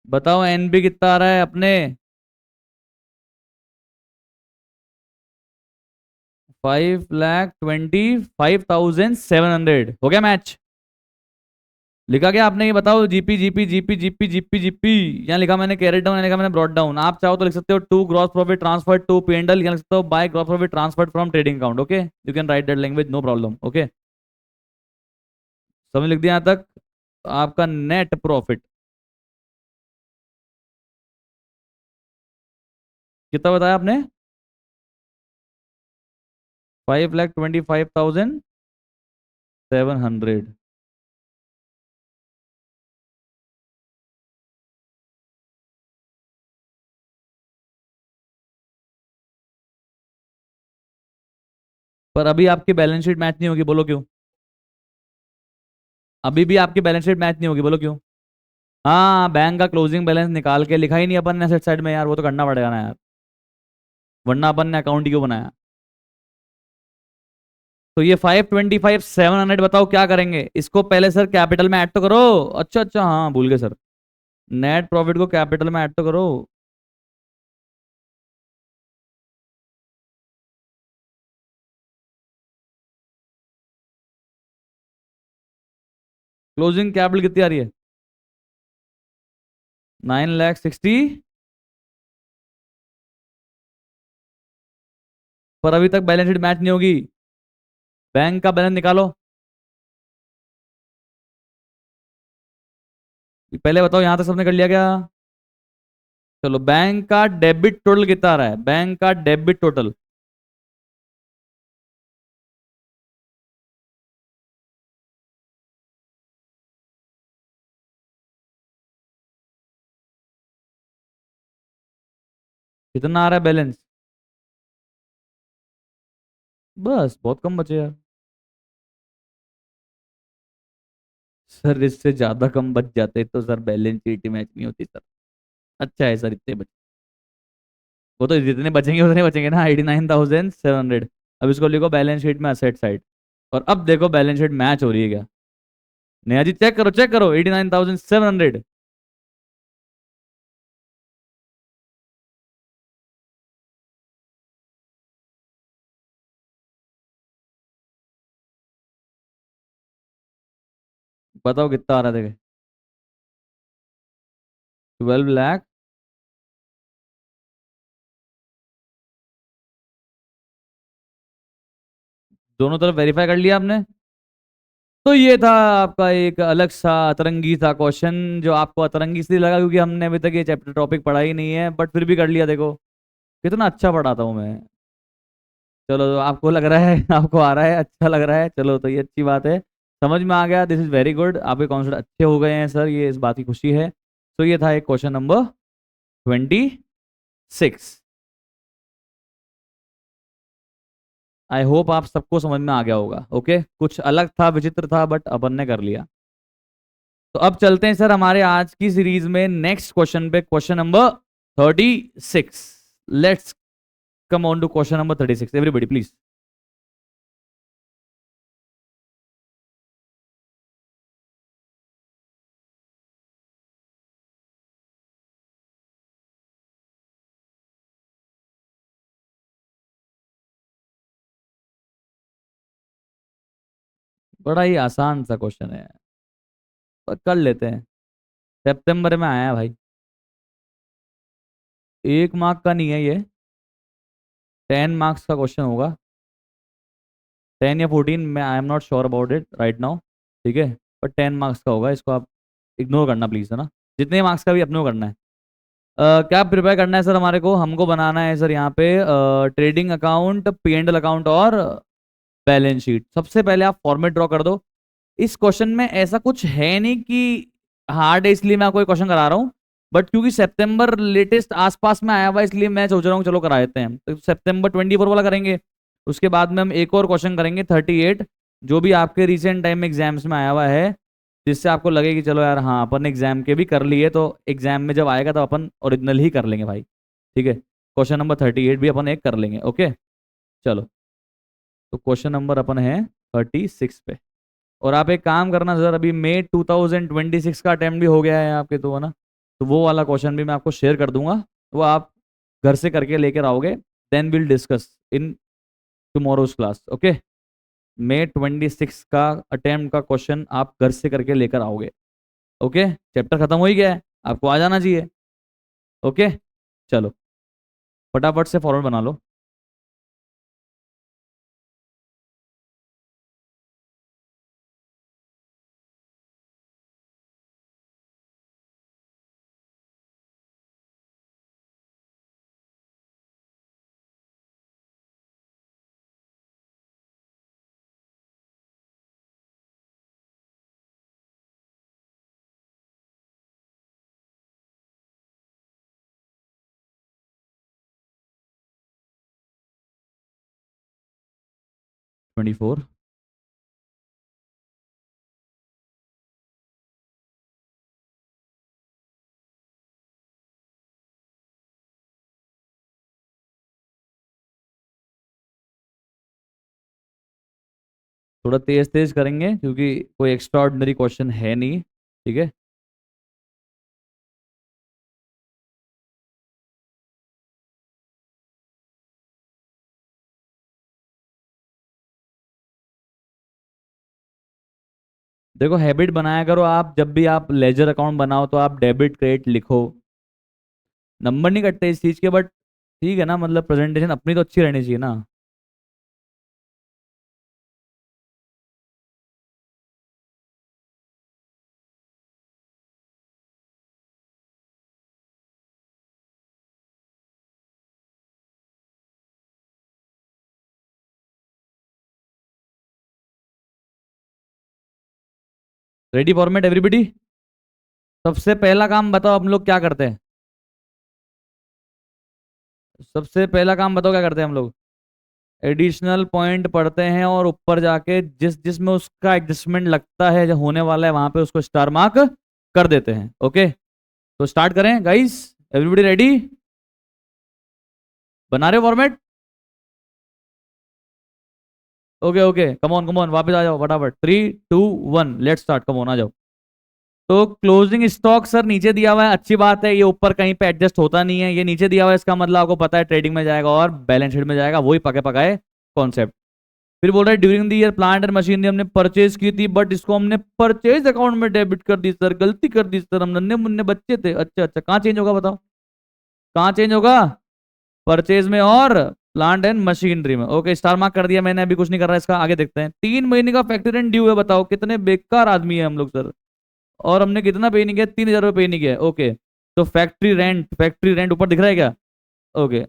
बताओ एनबी कितना आ रहा है अपने? 5,25,700, हो गया मैच? लिखा क्या आपने, ये बताओ? GP GP GP GP GP GP. यहाँ लिखा मैंने कैरेट डाउन, यहाँ लिखा मैंने ब्रॉड डाउन। आप चाहो तो लिख सकते हो to gross profit transfer to P and L, यहाँ लिख सकते हो by gross profit transfer from trading account. Okay, you can write that language, no problem. Okay, समझ लिख दिया यहाँ तक? आपका नेट प्रॉफिट कितना बताया आपने? 5,25,700। पर अभी आपकी बैलेंस शीट मैच नहीं होगी, बोलो क्यों? अभी भी आपकी बैलेंस शीट मैच नहीं होगी, बोलो क्यों? हाँ, बैंक का क्लोजिंग बैलेंस निकाल के लिखा ही नहीं अपन ने असेट साइड में यार, वो तो करना पड़ेगा ना यार, वरना अपन ने अकाउंट ही क्यों बनाया? तो ये 5,25,700 बताओ क्या करेंगे इसको? पहले सर कैपिटल में ऐड तो करो। अच्छा अच्छा, हाँ भूल गए सर। नेट प्रॉफिट को कैपिटल में ऐड तो करो। क्लोजिंग कैपिटल कितनी आ रही है? 9,60,000। पर अभी तक बैलेंस शीट मैच नहीं होगी। बैंक का बैलेंस निकालो। पहले बताओ यहां तक सबने कर लिया क्या? चलो, बैंक का डेबिट टोटल कितना आ रहा है? बैंक का डेबिट टोटल। कितना आ रहा है बैलेंस? बस बहुत कम बचे यार। सर इससे ज्यादा कम बच जाते तो सर बैलेंस शीट मैच नहीं होती सर। अच्छा है सर, इतने बचे। वो तो जितने बचेंगे उतने बचेंगे ना, 89,700। अब इसको लिखो बैलेंस शीट में असेट साइड। और अब देखो बैलेंस शीट मैच हो रही है क्या। नेहा जी चेक करो 89,700। बताओ कितना आ रहा है। 12 लाख। दोनों तरफ वेरीफाई कर लिया आपने। तो ये था आपका एक अलग सा अतरंगी सा क्वेश्चन, जो आपको अतरंगी इसलिए लगा क्योंकि हमने अभी तक ये चैप्टर टॉपिक पढ़ा ही नहीं है, बट फिर भी कर लिया। देखो कितना अच्छा पढ़ाता हूँ मैं। चलो तो आपको लग रहा है आपको आ रहा है, अच्छा लग रहा है, चलो तो ये अच्छी बात है। समझ में आ गया, दिस इज वेरी गुड। आपके कॉन्सेप्ट अच्छे हो गए हैं सर, ये इस बात की खुशी है। तो ये था एक क्वेश्चन नंबर 26। आई होप आप सबको समझ में आ गया होगा। ओके, कुछ अलग था, विचित्र था, बट अपन ने कर लिया। तो अब चलते हैं सर हमारे आज की सीरीज में नेक्स्ट क्वेश्चन पे, question number 36। Let's come on to question number 36, everybody please. बड़ा ही आसान सा क्वेश्चन है, पर कर लेते हैं। सितंबर में आया है भाई। 1 मार्क का नहीं है ये, 10 मार्क्स का क्वेश्चन होगा। 10 या 14, मैं I am not sure about it right now. ठीक है, पर 10 मार्क्स का होगा, इसको आप इग्नोर करना प्लीज, है ना। जितने मार्क्स का भी अपने को करना है। क्या प्रिपेयर करना है सर हमारे को, हमको बनाना है सर यहाँ पे trading account, P and L account और बैलेंस शीट। सबसे पहले आप फॉर्मेट ड्रॉ कर दो। इस क्वेश्चन में ऐसा कुछ है नहीं कि हार्ड है इसलिए मैं आपको क्वेश्चन करा रहा हूँ, बट क्योंकि सितंबर लेटेस्ट आसपास में आया हुआ है, इसलिए मैं सोच रहा हूँ चलो करा देते हैं। तो सितंबर 24 वाला करेंगे, उसके बाद में हम एक और क्वेश्चन करेंगे 38, जो भी आपके रिसेंट टाइम में एग्जाम्स में आया हुआ है, जिससे आपको लगे कि चलो यार हाँ अपन एग्जाम के भी कर लिए, तो एग्जाम में जब आएगा तो अपन ओरिजिनल ही कर लेंगे भाई। ठीक है, क्वेश्चन नंबर 38 भी अपन एक कर लेंगे। ओके, चलो। तो क्वेश्चन नंबर अपन है 36 पे। और आप एक काम करना सर, अभी मई 2026 का अटेम्प्ट भी हो गया है आपके, तो है ना। तो वो वाला क्वेश्चन भी मैं आपको शेयर कर दूंगा, वो आप घर से करके लेकर आओगे। Then will discuss in tomorrow's class. Okay, May 26 का अटेम्प्ट का क्वेश्चन आप घर से करके लेकर आओगे। ओके, चैप्टर खत्म हो ही गया है, आपको आ जाना चाहिए। ओके, चलो फटाफट से फॉर्मेट बना लो। Twenty four. थोड़ा तेज तेज करेंगे क्योंकि कोई एक्स्ट्रा ऑर्डिनरी क्वेश्चन है नहीं। ठीक है, देखो हैबिट बनाया करो आप, जब भी आप लेजर अकाउंट बनाओ तो आप डेबिट क्रेडिट लिखो। नंबर नहीं कटते इस चीज के, बट ठीक है ना, मतलब प्रेजेंटेशन अपनी तो अच्छी रहनी चाहिए ना। Ready format everybody. सबसे पहला काम बताओ हम लोग क्या करते हैं। सबसे पहला काम बताओ क्या करते हैं हम लोग। एडिशनल पॉइंट पढ़ते हैं और ऊपर जाके जिस जिसमें उसका एडजस्टमेंट लगता है जो होने वाला है वहां पे उसको स्टार मार्क कर देते हैं। ओके, तो स्टार्ट करें गाइस, एवरीबडी रेडी, बना रहे format. Okay okay, come on वापस आ जाओ फटाफट। 3 2 1 लेट्स स्टार्ट, कम ऑन आ जाओ। तो क्लोजिंग स्टॉक सर नीचे दिया हुआ है, अच्छी बात है, ये ऊपर कहीं पे एडजस्ट होता नहीं है, ये नीचे दिया हुआ है, इसका मतलब आपको पता है ट्रेडिंग में जाएगा और बैलेंस शीट में जाएगा, वही पके पकाए कॉन्सेप्ट। फिर बोल रहा है during the year plant and machinery हमने परचेज की थी, बट इसको हमने परचेज अकाउंट में डेबिट कर दी सर, गलती कर दी सर, हम नन्हे मुन्ने बच्चे थे। अच्छा अच्छा, कहाँ चेंज होगा बताओ, कहाँ चेंज होगा? परचेज में और प्लांट एंड मशीनरी में। ओके, स्टार मार्क कर दिया मैंने, अभी कुछ नहीं कर रहा है इसका, आगे देखते हैं। 3 महीने का फैक्ट्री रेंट ड्यू है, बताओ कितने बेकार आदमी है हम लोग सर। और हमने कितना पे नहीं किया, 3,000 रुपये पे नहीं किया। ओके, तो फैक्ट्री रेंट ऊपर दिख रहा है क्या? ओके,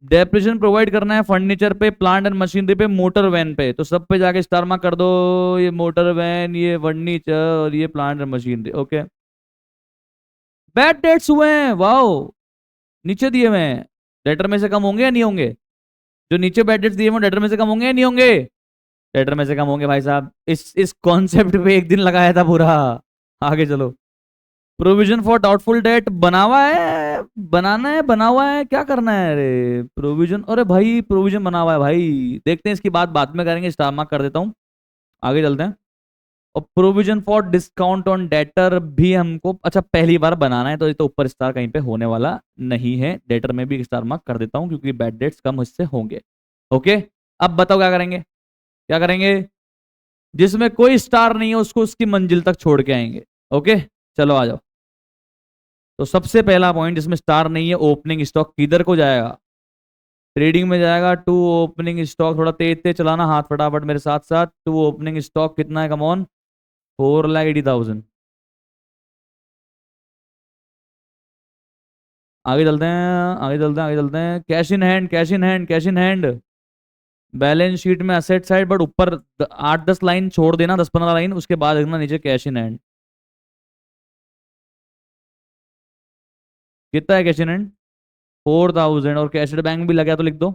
डेप्रिसिएशन प्रोवाइड करना है फर्नीचर पे, प्लांट एंड मशीनरी पे, मोटर वैन पे, तो सब पे जाके स्टार मार्क कर दो। ये मोटर वैन, ये फर्नीचर और ये plant and machinery. Okay, bad debts हुए हैं, वाओ, नीचे दिए हुए हैं, लेटर में से कम होंगे या नहीं होंगे? जो नीचे बैड डेट्स दिए हुए लेटर में से कम होंगे या नहीं होंगे? लेटर में से कम होंगे भाई साहब, इस कॉन्सेप्ट पे एक दिन लगाया था पूरा। आगे चलो। प्रोविजन फॉर डाउटफुल डेट बना हुआ है, बनाना है, बना हुआ है, क्या करना है? अरे प्रोविजन, अरे भाई प्रोविजन बना हुआ है भाई, देखते हैं इसकी बात बाद में करेंगे, स्टार मार्क कर देता हूँ। आगे चलते हैं। और provision for discount on debtor भी हमको, अच्छा पहली बार बनाना है, तो ये तो ऊपर स्टार कहीं पे होने वाला नहीं है, डेटर में भी स्टार मार्क कर देता हूँ क्योंकि बैड डेट्स कम इससे होंगे। ओके, अब बताओ क्या करेंगे, क्या करेंगे? जिसमें कोई स्टार नहीं है उसको उसकी मंजिल तक छोड़ के आएंगे। ओके, चलो आ जाओ। तो सबसे पहला पॉइंट जिसमें स्टार नहीं है, ओपनिंग स्टॉक किधर को जाएगा? ट्रेडिंग में जाएगा। टू ओपनिंग स्टॉक, थोड़ा तेज तेज चलाना हाथ फटाफट मेरे साथ साथ। टू ओपनिंग स्टॉक कितना है, कमॉन? 4,80,000। आगे चलते हैं, आगे चलते हैं, आगे चलते हैं। Cash in hand, cash in hand, cash in hand. Balance sheet में असेट साइड, बट ऊपर 8-10 लाइन छोड़ देना, 10-15 लाइन, उसके बाद देखना नीचे कैश इन हैंड। कितना है कैश इन हैंड? 4,000, और कैश बैंक भी लगा तो लिख दो।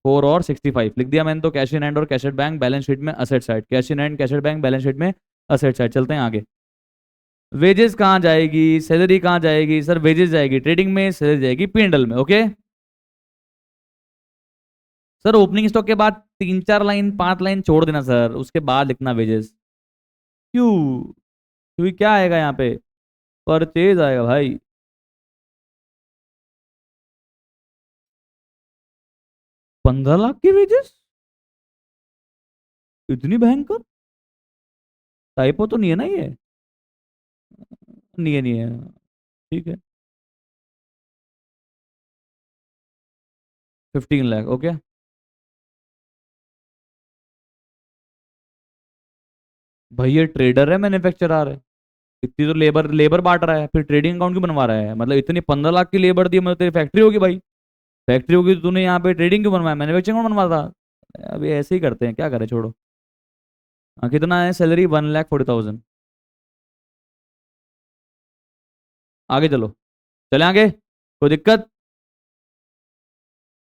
4 और 65 लिख दिया मैंने, तो कैश इन हैंड और कैश बैंक बैलेंस शीट में asset side, cash in hand cash bank balance sheet में असेट साइड। चलते हैं आगे। वेजेस कहाँ जाएगी, सैलरी कहाँ जाएगी सर? वेजेस जाएगी ट्रेडिंग में, सैलरी जाएगी P&L में। ओके सर, ओपनिंग स्टॉक के बाद 3-4 लाइन 5 लाइन छोड़ देना सर, उसके बाद लिखना वेजेस। क्यों? क्योंकि क्या आएगा यहाँ पे? परचेज आएगा भाई। 15 लाख की वेजेस, इतनी भयंकर? टाइपो तो नहीं है ना ये? नहीं है, नहीं है, ठीक है। 15 लाख, ओके। भाई ये ट्रेडर है मैन्युफैक्चरर है, इतनी तो लेबर लेबर बांट रहा है, फिर ट्रेडिंग अकाउंट क्यों बनवा रहा है? मतलब इतनी 15 लाख की लेबर दी, मतलब तेरी फैक्ट्री होगी भाई, फैक्ट्री होगी तो तूने यहाँ पे ट्रेडिंग क्यों बनवाया, मैन्युफैक्चरिंग क्यों बनवाता? अभी ऐसे ही करते हैं, क्या करें, छोड़ो। हाँ, कितना है सैलरी? 1,40,000। आगे चलो, चले आगे, कोई दिक्कत?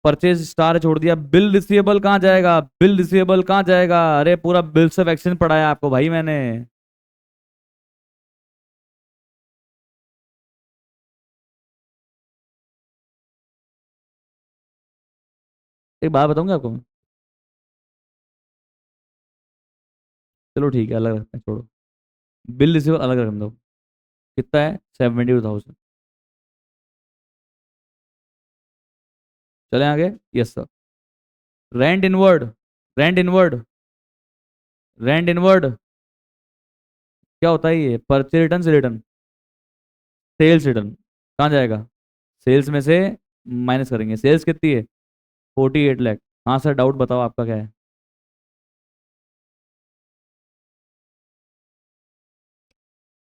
परचेज स्टार छोड़ दिया। बिल रिसीवेबल कहाँ जाएगा, बिल रिसीवेबल कहाँ जाएगा? अरे पूरा बिल ऑफ एक्सचेंज पढ़ाया आपको भाई मैंने। एक बात बताऊंगा आपको मैं। चलो ठीक है, अलग रखते हैं, छोड़ो। बिल रिसीवेबल अलग रख दो। कितना है? 72,000। चले आगे। Yes sir. Rent inward, rent inward, rent inward क्या होता है ये? परचेज रिटर्न से रिटर्न, सेल्स रिटर्न कहाँ जाएगा? सेल्स में से माइनस करेंगे। सेल्स कितनी है? 48 लाख। हाँ सर, डाउट बताओ आपका क्या है?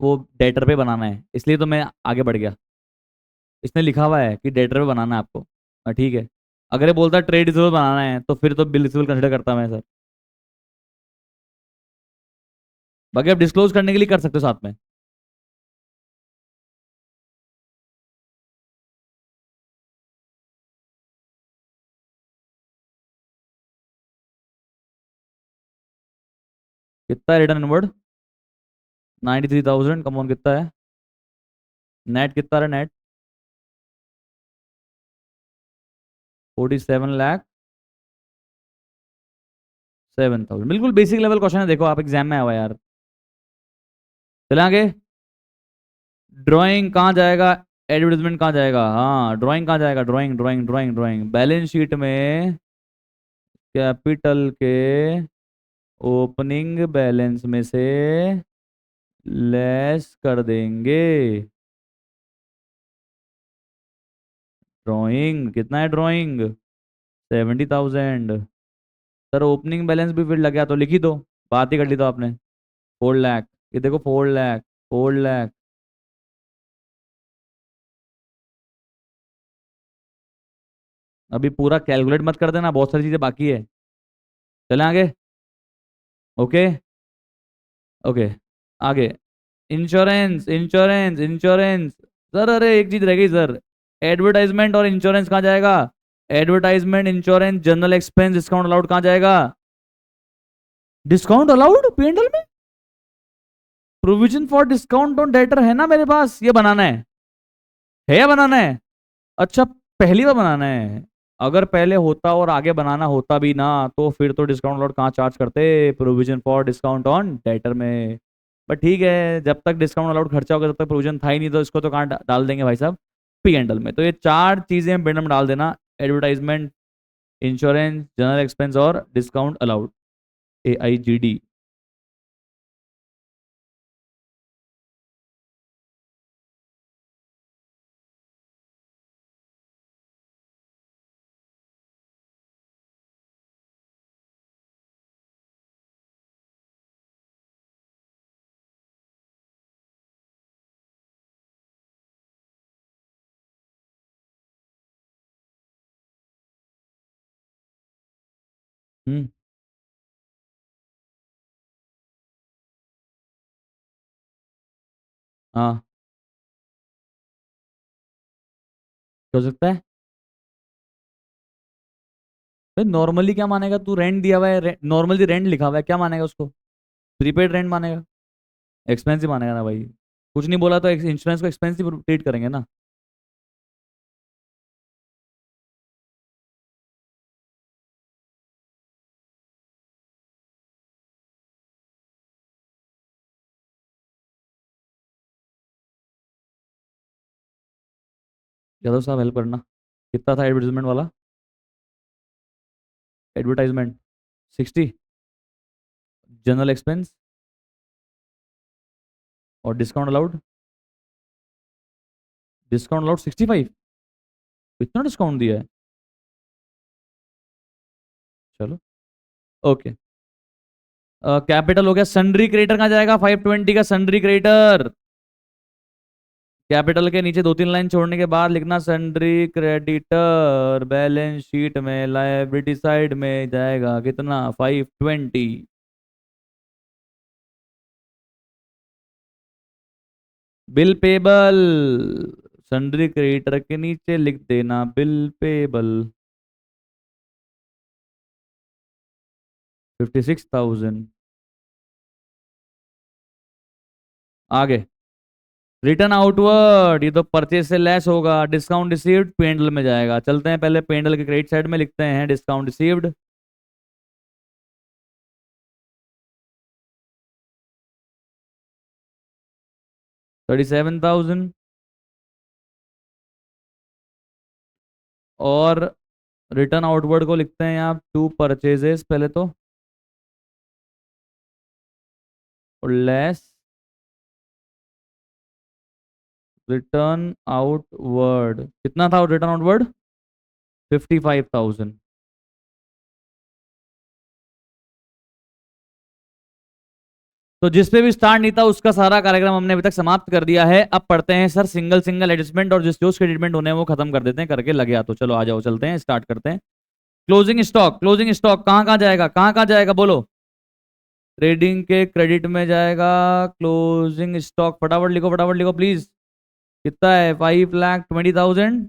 वो डेटर पे बनाना है, इसलिए तो मैं आगे बढ़ गया। इसने लिखा हुआ है कि डेटर पे बनाना है आपको। ठीक है। अगर ये बोलता ट्रेड रिसीवेबल बनाना है तो फिर तो बिल रिसीवेबल कंसिडर करता मैं सर। बाकी आप डिस्क्लोज करने के लिए कर सकते हो साथ में। कितना रिटर्न इनवर्ड? 93,000 कम कितना है? नेट कितना है नेट? 47,07,000। बिल्कुल बेसिक लेवल क्वेश्चन है, देखो आप एग्जाम में आया हुआ है यार। चले आगे। ड्राइंग कहाँ जाएगा? एडवर्टाइजमेंट कहाँ जाएगा? हाँ ड्राइंग कहाँ जाएगा? Drawing drawing drawing drawing balance sheet में कैपिटल के ओपनिंग बैलेंस में से लेस कर देंगे। ड्राइंग कितना है? ड्राइंग 70,000। सर ओपनिंग बैलेंस भी फिर लग गया तो लिख ही दो, बात ही कर ली तो आपने। 4 लाख, ये देखो 4 लाख, 4 लाख। अभी पूरा कैलकुलेट मत कर देना, बहुत सारी चीजें बाकी है। चलें आगे। ओके। ओके आगे। Insurance insurance insurance. सर अरे एक चीज रह गई सर, एडवर्टाइजमेंट और इंश्योरेंस कहाँ जाएगा? Advertisement insurance general expense discount allowed कहाँ जाएगा? डिस्काउंट अलाउड पीएनएल में? Provision for discount on debtor है ना मेरे पास, ये बनाना है या बनाना है? अच्छा, पहली बार बनाना है। अगर पहले होता और आगे बनाना होता भी ना, तो फिर तो डिस्काउंट अलाउड कहाँ चार्ज करते, provision for discount on debtor में। बट ठीक है, जब तक डिस्काउंट अलाउड खर्चा होगा तब तक प्रोविजन था ही नहीं, तो इसको तो कहाँ डाल देंगे भाई साहब? पी एंडल में। तो ये चार चीजें बेंडम डाल देना, एडवर्टाइजमेंट, इंश्योरेंस, जनरल एक्सपेंस और डिस्काउंट अलाउड, AIGD। हम्म। हाँ, क्या हो सकता है? नॉर्मली क्या मानेगा? तू रेंट दिया हुआ है, नॉर्मली रेंट लिखा हुआ है, क्या मानेगा उसको? प्रीपेड रेंट मानेगा? एक्सपेंसिव मानेगा ना भाई। कुछ नहीं बोला तो इंश्योरेंस को एक्सपेंसिव ट्रीट करेंगे ना। यादव साहब हेल्प करना। कितना था एडवर्टाइजमेंट वाला? एडवर्टाइजमेंट 60, जनरल एक्सपेंस और डिस्काउंट अलाउड, डिस्काउंट अलाउड 65। इतना डिस्काउंट दिया है? चलो ओके। कैपिटल हो गया, सन्ड्री क्रेडिटर कहाँ जाएगा? 520 का सन्ड्री क्रेडिटर। कैपिटल के नीचे दो तीन लाइन छोड़ने के बाद लिखना सन्ड्री क्रेडिटर, बैलेंस शीट में लायबिलिटी साइड में जाएगा कितना? 520। बिल पेबल, सन्ड्री क्रेडिटर के नीचे लिख देना बिल पेबल, 56,000। आगे। रिटर्न आउटवर्ड, ये तो परचेज से लेस होगा, डिस्काउंट रिसीव्ड पेंडल में जाएगा। चलते हैं पहले पेंडल के क्रेडिट साइड में लिखते हैं डिस्काउंट रिसीव्ड। 37,000। और रिटर्न आउटवर्ड को लिखते हैं यहाँ टू परचेजेस पहले तो, और लेस रिटर्न आउटवर्ड। कितना था रिटर्न आउटवर्ड? 55,000। तो जिस पे भी स्टार नहीं था उसका सारा कार्यक्रम हमने अभी तक समाप्त कर दिया है। अब पढ़ते हैं सर सिंगल सिंगल एडजस्टमेंट, और जिस जो उसके एडजस्टमेंट होने हैं वो खत्म कर देते हैं, करके लगे आ तो चलो आ जाओ, चलते हैं स्टार्ट करते हैं। क्लोजिंग स्टॉक, क्लोजिंग स्टॉक कहाँ कहाँ जाएगा? कहाँ कहाँ जाएगा बोलो? ट्रेडिंग के क्रेडिट में जाएगा क्लोजिंग स्टॉक। फटाफट लिखो, फटाफट लिखो प्लीज। कितना है? 5,20,000।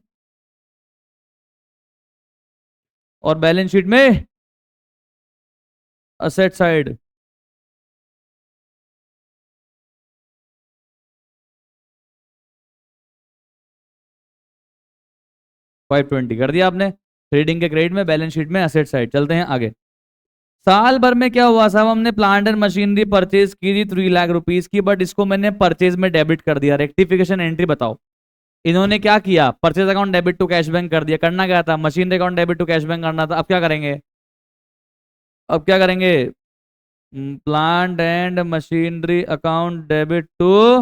और बैलेंस शीट में असेट साइड 520 कर दिया आपने। ट्रेडिंग के क्रेडिट में, बैलेंस शीट में, एसेट साइड। चलते हैं आगे। साल भर में क्या हुआ साहब, हमने प्लांट एंड मशीनरी परचेज की थी 3 लाख रुपीज की, बट इसको मैंने परचेज में डेबिट कर दिया। रेक्टिफिकेशन एंट्री बताओ। इन्होंने क्या किया, purchase account debit to cash bank कर दिया। करना क्या था, machinery account debit to cash bank करना था। अब क्या करेंगे, अब क्या करेंगे, plant and machinery account debit to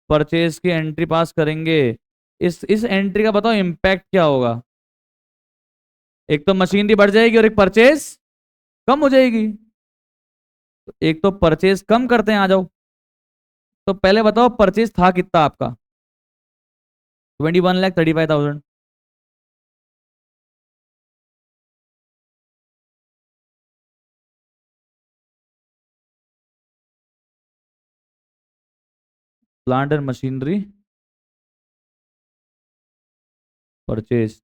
purchase की एंट्री पास करेंगे। इस एंट्री का बताओ इम्पैक्ट क्या होगा। एक तो मशीनरी बढ़ जाएगी और एक परचेज कम हो जाएगी। तो एक तो परचेज कम करते हैं, आ जाओ। तो पहले बताओ परचेज था कितना आपका, 21,35,000। प्लांट एंड मशीनरी परचेज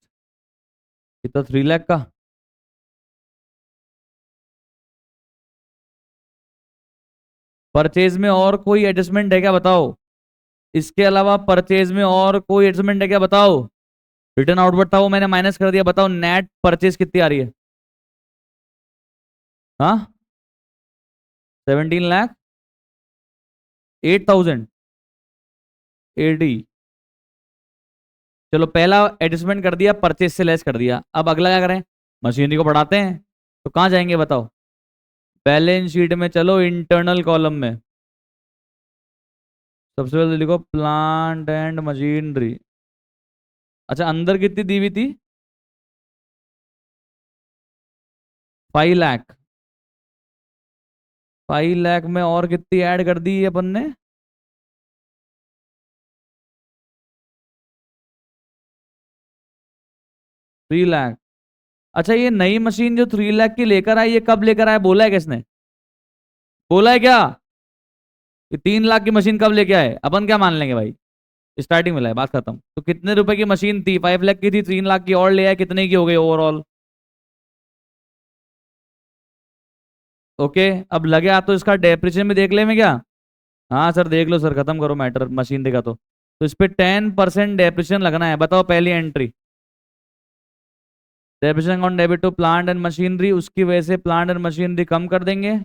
कितना, 3 लाख का। परचेज में और कोई एडजस्टमेंट है क्या बताओ, इसके अलावा परचेज में और कोई एडजस्टमेंट है क्या बताओ। रिटर्न आउटवर्ड था वो मैंने माइनस कर दिया। बताओ नेट परचेज कितनी आ रही है। हाँ, 17,08,080। चलो पहला एडजस्टमेंट कर दिया, परचेज से लेस कर दिया। अब अगला क्या करें, मशीनरी को बढ़ाते हैं। तो कहाँ जाएंगे बताओ, बैलेंस शीट में चलो, इंटरनल कॉलम में सबसे पहले लिखो प्लांट एंड मशीनरी। अच्छा, अंदर कितनी दी हुई थी, 5 लाख। 5 लाख में और कितनी ऐड कर दी अपन ने, 3 लाख। अच्छा, ये नई मशीन जो 3 लाख की लेकर आई, ये कब लेकर आया, बोला है किसने, बोला है क्या, ये 3 लाख की मशीन कब लेके आए, अपन क्या मान लेंगे भाई, स्टार्टिंग में लाए, बात खत्म। तो कितने रुपए की मशीन थी, 5 लाख की थी, 3 लाख की और ले आए, कितने की हो गई ओवरऑल। ओके, अब लगे आप तो इसका डेप्रिसिएशन भी देख ले में क्या। हाँ सर देख लो सर, खत्म करो मैटर, मशीन देखा तो इस पे 10% डेप्रिसिएशन लगना है। बताओ पहली entry, depreciation on debit to plant and machinery, उसकी वजह से प्लांट एंड मशीनरी कम कर देंगे।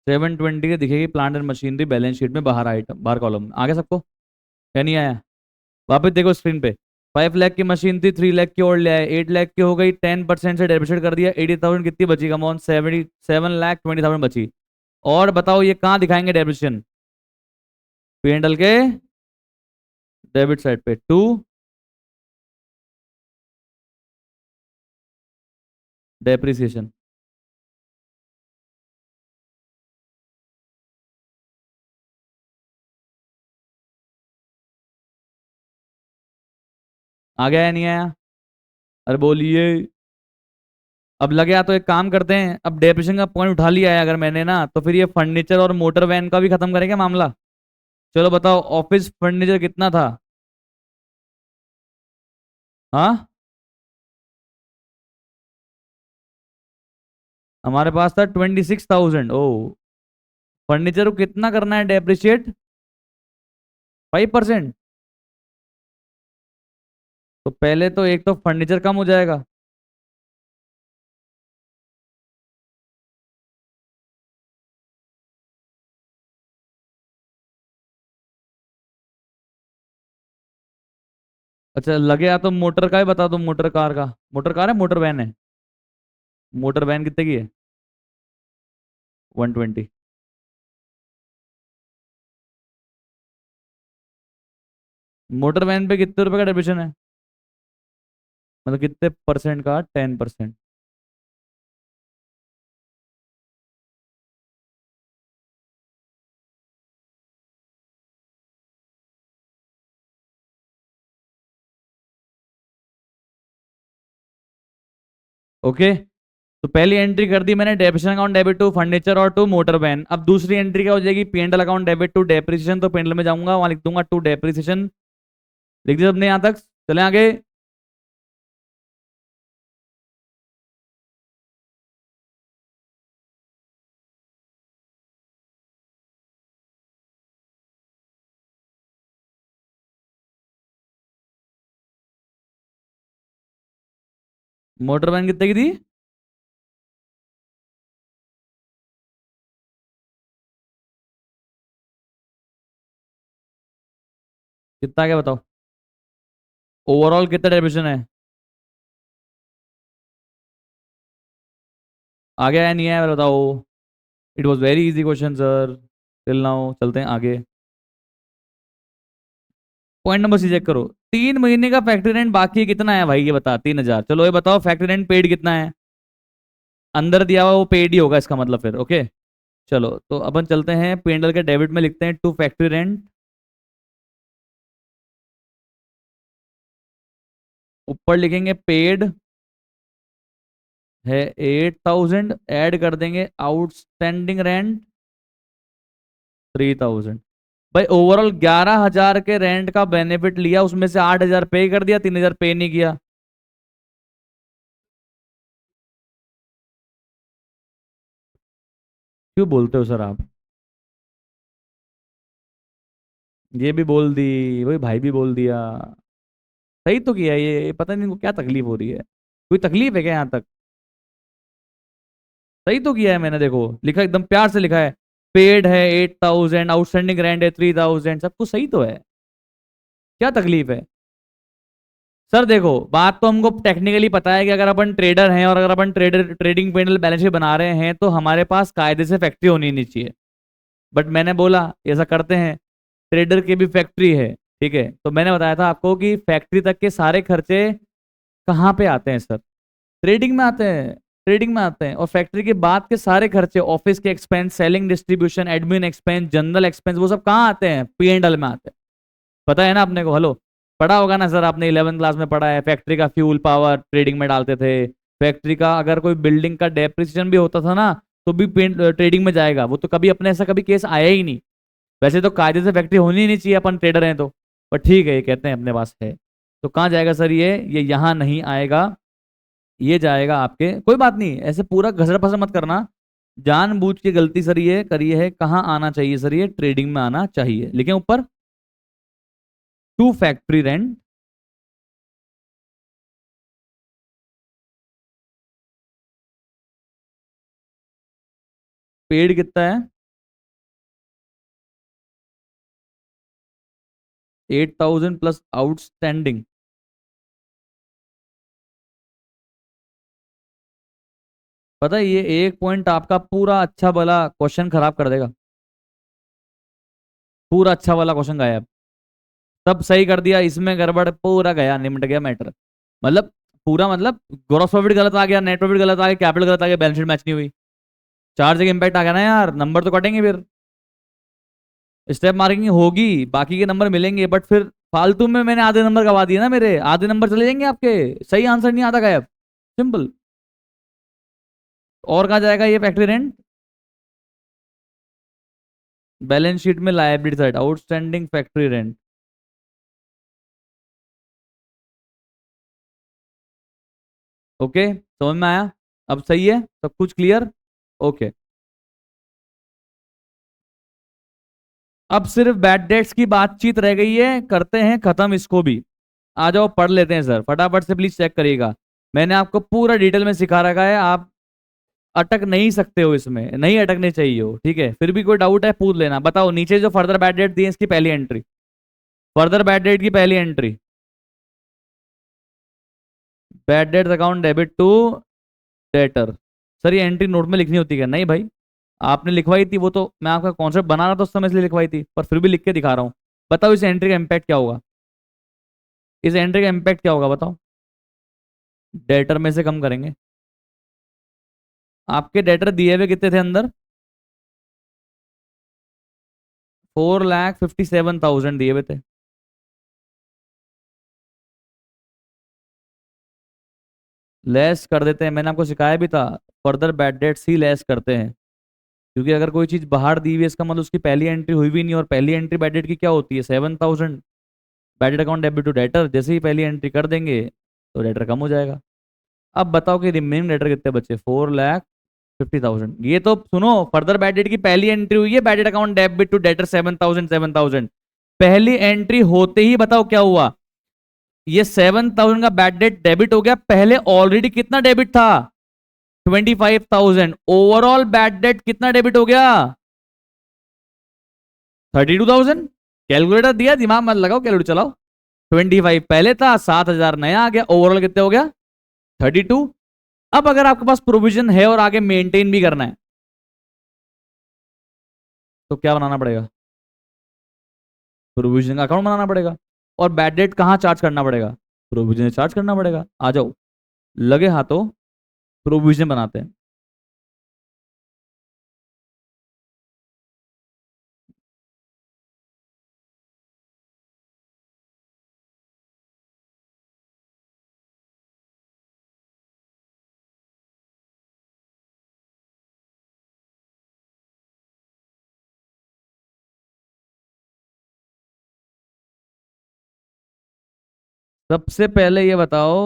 सेवन ट्वेंटी की दिखेगी plant and machinery balance sheet में, बाहर आइटम, बाहर कॉलम आ गया सबको, क्या नहीं आया। वापस देखो स्क्रीन पे, 5 लाख की मशीन थी, 3 लाख की और ले आए, 8 लाख की हो गई, 10% से डेबिट कर दिया, 80,000 कितनी बची, कम ऑन 7,20,000 बची। और बताओ ये कहाँ दिखाएंगे डेबिटेशन, P&L के डेबिट साइड पे, टू डेप्रिसिएशन। आ गया या नहीं आया, अरे बोलिए। अब लगे, तो एक काम करते हैं, अब डेप्रिसिएशन का पॉइंट उठा लिया है अगर मैंने ना, तो फिर ये फर्नीचर और मोटर वैन का भी खत्म करेंगे मामला। चलो बताओ ऑफिस फर्नीचर कितना था, हाँ हमारे पास था 26,000। ओ, फर्नीचर को कितना करना है डेप्रिशिएट, 5%। तो पहले तो एक तो फर्नीचर कम हो जाएगा। अच्छा लगे, तो मोटर का ही बता दो, मोटर कार का, मोटर कार है मोटर वैन है, मोटर वैन कितने की है, 120। मोटर वैन पे कितने रुपए का डेप्रिसिएशन है, मतलब कितने परसेंट का, 10%। ओके, तो पहली एंट्री कर दी मैंने, depreciation account debit to furniture और टू मोटर वैन। अब दूसरी एंट्री क्या हो जाएगी, P&L account debit to depreciation. तो P&L में जाऊंगा, वहां लिख दूंगा टू डेप्रिसिएशन, लिख दिया सबने यहाँ तक, चले आगे। मोटर वैन कितने की थी? कितना क्या बताओ? ओवरऑल कितना डेप्रिसिएशन है? आ गया या नहीं आया बताओ? It was very easy question sir. Till now चलते हैं आगे। पॉइंट नंबर सी चेक करो। 3 महीने का फैक्ट्री रेंट बाकी कितना है भाई, ये बता। 3,000। चलो ये बताओ फैक्ट्री रेंट पेड कितना है? अंदर दिया हुआ वो पेड ही होगा इसका मतलब फिर। ओके चलो तो अपन चलते हैं पेंडल के डेबिट में लिखते हैं टू फैक्ट्री रेंट। ऊपर लिखेंगे पेड है 8,000, ऐड कर देंगे आउटस्टैंडिंग रेंट 3,000। भाई ओवरऑल 11,000 के रेंट का बेनिफिट लिया, उसमें से 8,000 पे कर दिया, 3,000 पे नहीं किया। क्यों बोलते हो सर आप? ये भी बोल दी, वही भाई भी बोल दिया। सही तो किया ये पता नहीं इनको क्या तकलीफ हो रही है। कोई तकलीफ है क्या यहाँ तक? सही तो किया है मैंने, देखो लिखा एकदम प्यार से लिखा है। पेड है 8,000, आउटस्टैंडिंग रेंट है 3,000, सब कुछ सही तो है। क्या तकलीफ है? सर देखो बात तो हमको टेक्निकली पता है कि अगर अपन ट्रेडर हैं और अगर अपन ट्रेडिंग पेंडल बैलेंस शीट बना रहे हैं तो हमारे पास कायदे से फैक्ट्री होनी नहीं चाहिए। बट मैंने बोला ऐसा करते हैं, ट्रेडर की भी फैक्ट्री है। ठीक है तो मैंने बताया था आपको कि फैक्ट्री तक के सारे खर्चे कहाँ पे आते हैं सर? ट्रेडिंग में आते हैं। ट्रेडिंग में आते हैं और फैक्ट्री के बाद के सारे खर्चे, ऑफिस के expense, selling distribution, admin expense, general expense, वो सब कहाँ आते हैं? पी एंड एल में आते हैं। पता है ना अपने को? हेलो, पढ़ा होगा ना सर, आपने 11th क्लास में पढ़ा है। फैक्ट्री का फ्यूल पावर ट्रेडिंग में डालते थे। फैक्ट्री का अगर कोई बिल्डिंग का डेप्रिसिएशन भी होता था ना तो भी ट्रेडिंग में जाएगा वो। तो कभी अपने ऐसा कभी केस आया ही नहीं। वैसे तो कायदे से फैक्ट्री होनी ही नहीं चाहिए, अपन ट्रेडर हैं तो। पर ठीक है ये कहते हैं अपने पास है। तो कहाँ जाएगा सर ये यहाँ नहीं आएगा। ये जाएगा आपके, कोई बात नहीं ऐसे पूरा घसड़ पसड़ मत करना। जानबूझ के गलती सर ये करी है। कहाँ आना चाहिए सर? ये ट्रेडिंग में आना चाहिए। लिखें ऊपर टू फैक्ट्री रेंट। पेड कितना है? 8,000 प्लस आउटस्टैंडिंग। पता है ये एक पॉइंट आपका पूरा अच्छा वाला क्वेश्चन खराब कर देगा। पूरा अच्छा वाला क्वेश्चन गायब। सब सही कर दिया, इसमें गड़बड़, पूरा गया, निमट गया मैटर। मतलब पूरा मतलब ग्रॉस प्रॉफिट गलत आ गया, नेट प्रॉफिट गलत आ गया, कैपिटल गलत आ गया, बैलेंस शीट मैच नहीं हुई। 4 जगह इंपैक्ट आ गया ना यार, नंबर तो कटेंगे फिर। स्टेप मार्किंग होगी, बाकी के नंबर मिलेंगे, बट फिर फालतू में मैंने आधे नंबर गवा दिए ना, मेरे आधे नंबर चले जाएंगे आपके। सही आंसर नहीं आता, गायब। सिंपल। और कहाँ जाएगा ये फैक्ट्री रेंट? बैलेंस शीट में liability side, outstanding factory rent. Okay समझ में आया? अब सही है सब कुछ क्लियर? ओके। अब सिर्फ बैड डेट्स की बातचीत रह गई है, करते हैं खत्म इसको भी। आ जाओ पढ़ लेते हैं सर, फटाफट से प्लीज चेक करिएगा। मैंने आपको पूरा डिटेल में सिखा रखा है, आप अटक नहीं सकते हो इसमें, नहीं अटकने चाहिए हो। ठीक है फिर भी कोई डाउट है पूछ लेना। बताओ नीचे जो फर्दर बैड डेट दी है इसकी पहली एंट्री। फर्दर बैड डेट की पहली entry, bad debt account debit to debtor. Sir ये एंट्री नोट में लिखनी होती है? नहीं भाई, आपने लिखवाई थी वो तो, मैं आपका कॉन्सेप्ट बना रहा था उस समय इसलिए लिखवाई थी, पर फिर भी लिख के दिखा रहा हूँ। बताओ इस एंट्री का इम्पैक्ट क्या होगा? इस एंट्री का इम्पैक्ट क्या होगा बताओ? डेटर में से कम करेंगे। आपके डेटर दिए हुए कितने थे अंदर? 4,57,000 दिए हुए थे। लेस कर देते हैं, मैंने आपको सिखाया भी था। फर्दर बैड डेट्स ही लेस करते हैं, क्योंकि अगर कोई चीज बाहर दी हुई है इसका मतलब उसकी पहली एंट्री हुई भी नहीं, और पहली एंट्री बैड डेट की क्या होती है? 7,000। Bad debt account debit to debtor, जैसे ही पहली एंट्री कर देंगे तो डेटर कम हो जाएगा। अब बताओ कि रिमेनिंग डेटर कितने बचे? 4,50,000। ये तो सुनो, फर्दर बैड डेट की पहली एंट्री हुई है, bad debt account debit to debtor 7,000 7,000। पहली एंट्री होते ही बताओ क्या हुआ? ये 7,000 का बैड डेट डेबिट हो गया, पहले ऑलरेडी कितना डेबिट था 25,000, ओवरऑल बैड डेट कितना डेबिट हो गया 32,000। कैलकुलेटर दिया, दिमाग मत लगाओ, कैलकुलेटर चलाओ। 25 पहले था, 7,000 नया आ गया, ओवरऑल कितने हो गया 32। अब अगर आपके पास प्रोविजन है और आगे मेंटेन भी करना है तो क्या बनाना पड़ेगा, प्रोविजन का अकाउंट बनाना पड़ेगा। और बैड डेट कहां चार्ज करना पड़ेगा, प्रोविजन चार्ज करना पड़ेगा। आ जाओ, लगे हाथों प्रोविजन बनाते हैं। सबसे पहले ये बताओ,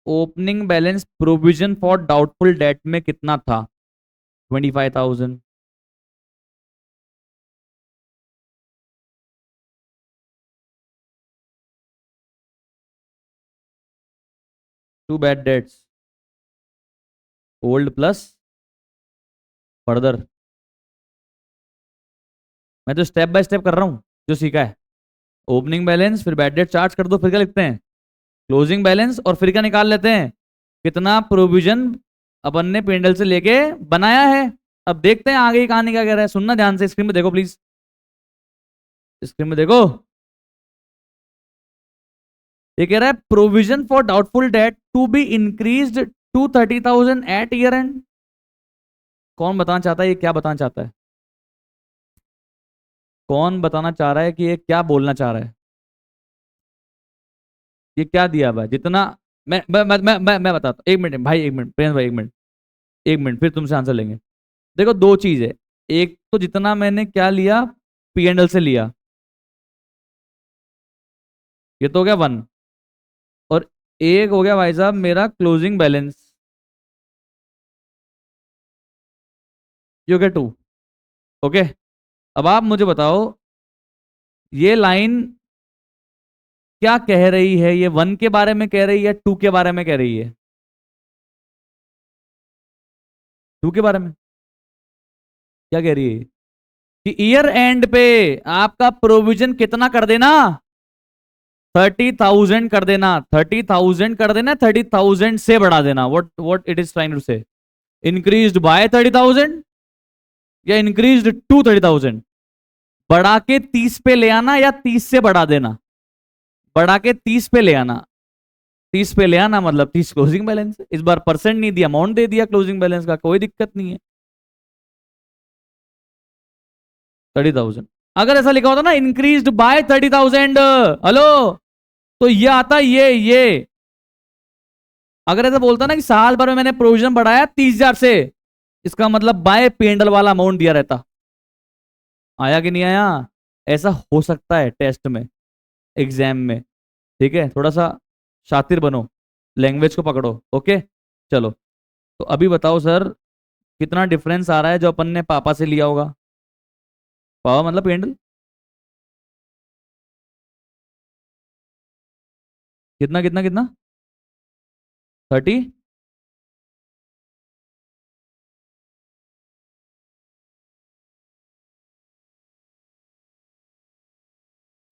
opening balance provision for doubtful debt में कितना था 25,000। To bad debts, old plus further. मैं तो स्टेप बाय स्टेप कर रहा हूं जो सीखा है। ओपनिंग बैलेंस, फिर बैड डेट चार्ज कर दो, फिर क्या लिखते हैं क्लोजिंग बैलेंस, और फिर क्या निकाल लेते हैं कितना प्रोविजन अपन ने पेंडल से लेके बनाया है। अब देखते हैं आगे की कहानी क्या कह रहा है, सुनना ध्यान से, स्क्रीन में देखो प्लीज, स्क्रीन में देखो। ये कह रहा है provision for doubtful debt to be increased to 30,000 at year end. कौन बताना चाहता है, ये क्या बताना चाहता है, कौन बताना चाह रहा है कि ये क्या बोलना चाह रहा है, ये क्या दिया हुआ है जितना। मैं बताता हूँ, एक मिनट भाई, एक मिनट प्रिंस भाई, एक मिनट, एक मिनट, फिर तुमसे आंसर लेंगे। देखो दो चीज है, एक तो जितना मैंने क्या लिया P&L से लिया, ये तो हो गया वन, और एक हो गया भाई साहब मेरा क्लोजिंग बैलेंस, ये हो गया टू। ओके, अब आप मुझे बताओ ये लाइन क्या कह रही है, ये वन के बारे में कह रही है टू के बारे में कह रही है, टू के बारे में क्या कह रही है कि ईयर एंड पे आपका प्रोविजन कितना कर देना 30,000 कर देना, 30,000 कर देना, 30,000 से बढ़ा देना। What it is trying to say, increased by 30,000 या इंक्रीज्ड टू 30,000, बढ़ा के 30 पे ले आना या 30 से बढ़ा देना, बढ़ा के 30 पे ले आना, 30 पे ले आना मतलब 30 क्लोजिंग बैलेंस। इस बार परसेंट नहीं दिया, अमाउंट दे दिया क्लोजिंग बैलेंस का, कोई दिक्कत नहीं है 30,000। अगर ऐसा लिखा होता ना इंक्रीज्ड बाय 30,000, हेलो, तो ये आता ये अगर ऐसा बोलता ना कि साल भर में मैंने प्रोविजन बढ़ाया 30,000 से, इसका मतलब बाय पेंडल वाला अमाउंट दिया रहता। आया कि नहीं आया, ऐसा हो सकता है टेस्ट में, एग्जाम में। ठीक है, थोड़ा सा शातिर बनो, लैंग्वेज को पकड़ो। ओके, चलो, तो अभी बताओ सर कितना डिफरेंस आ रहा है जो अपन ने पापा से लिया होगा, पापा मतलब पेंडल, कितना कितना कितना 30।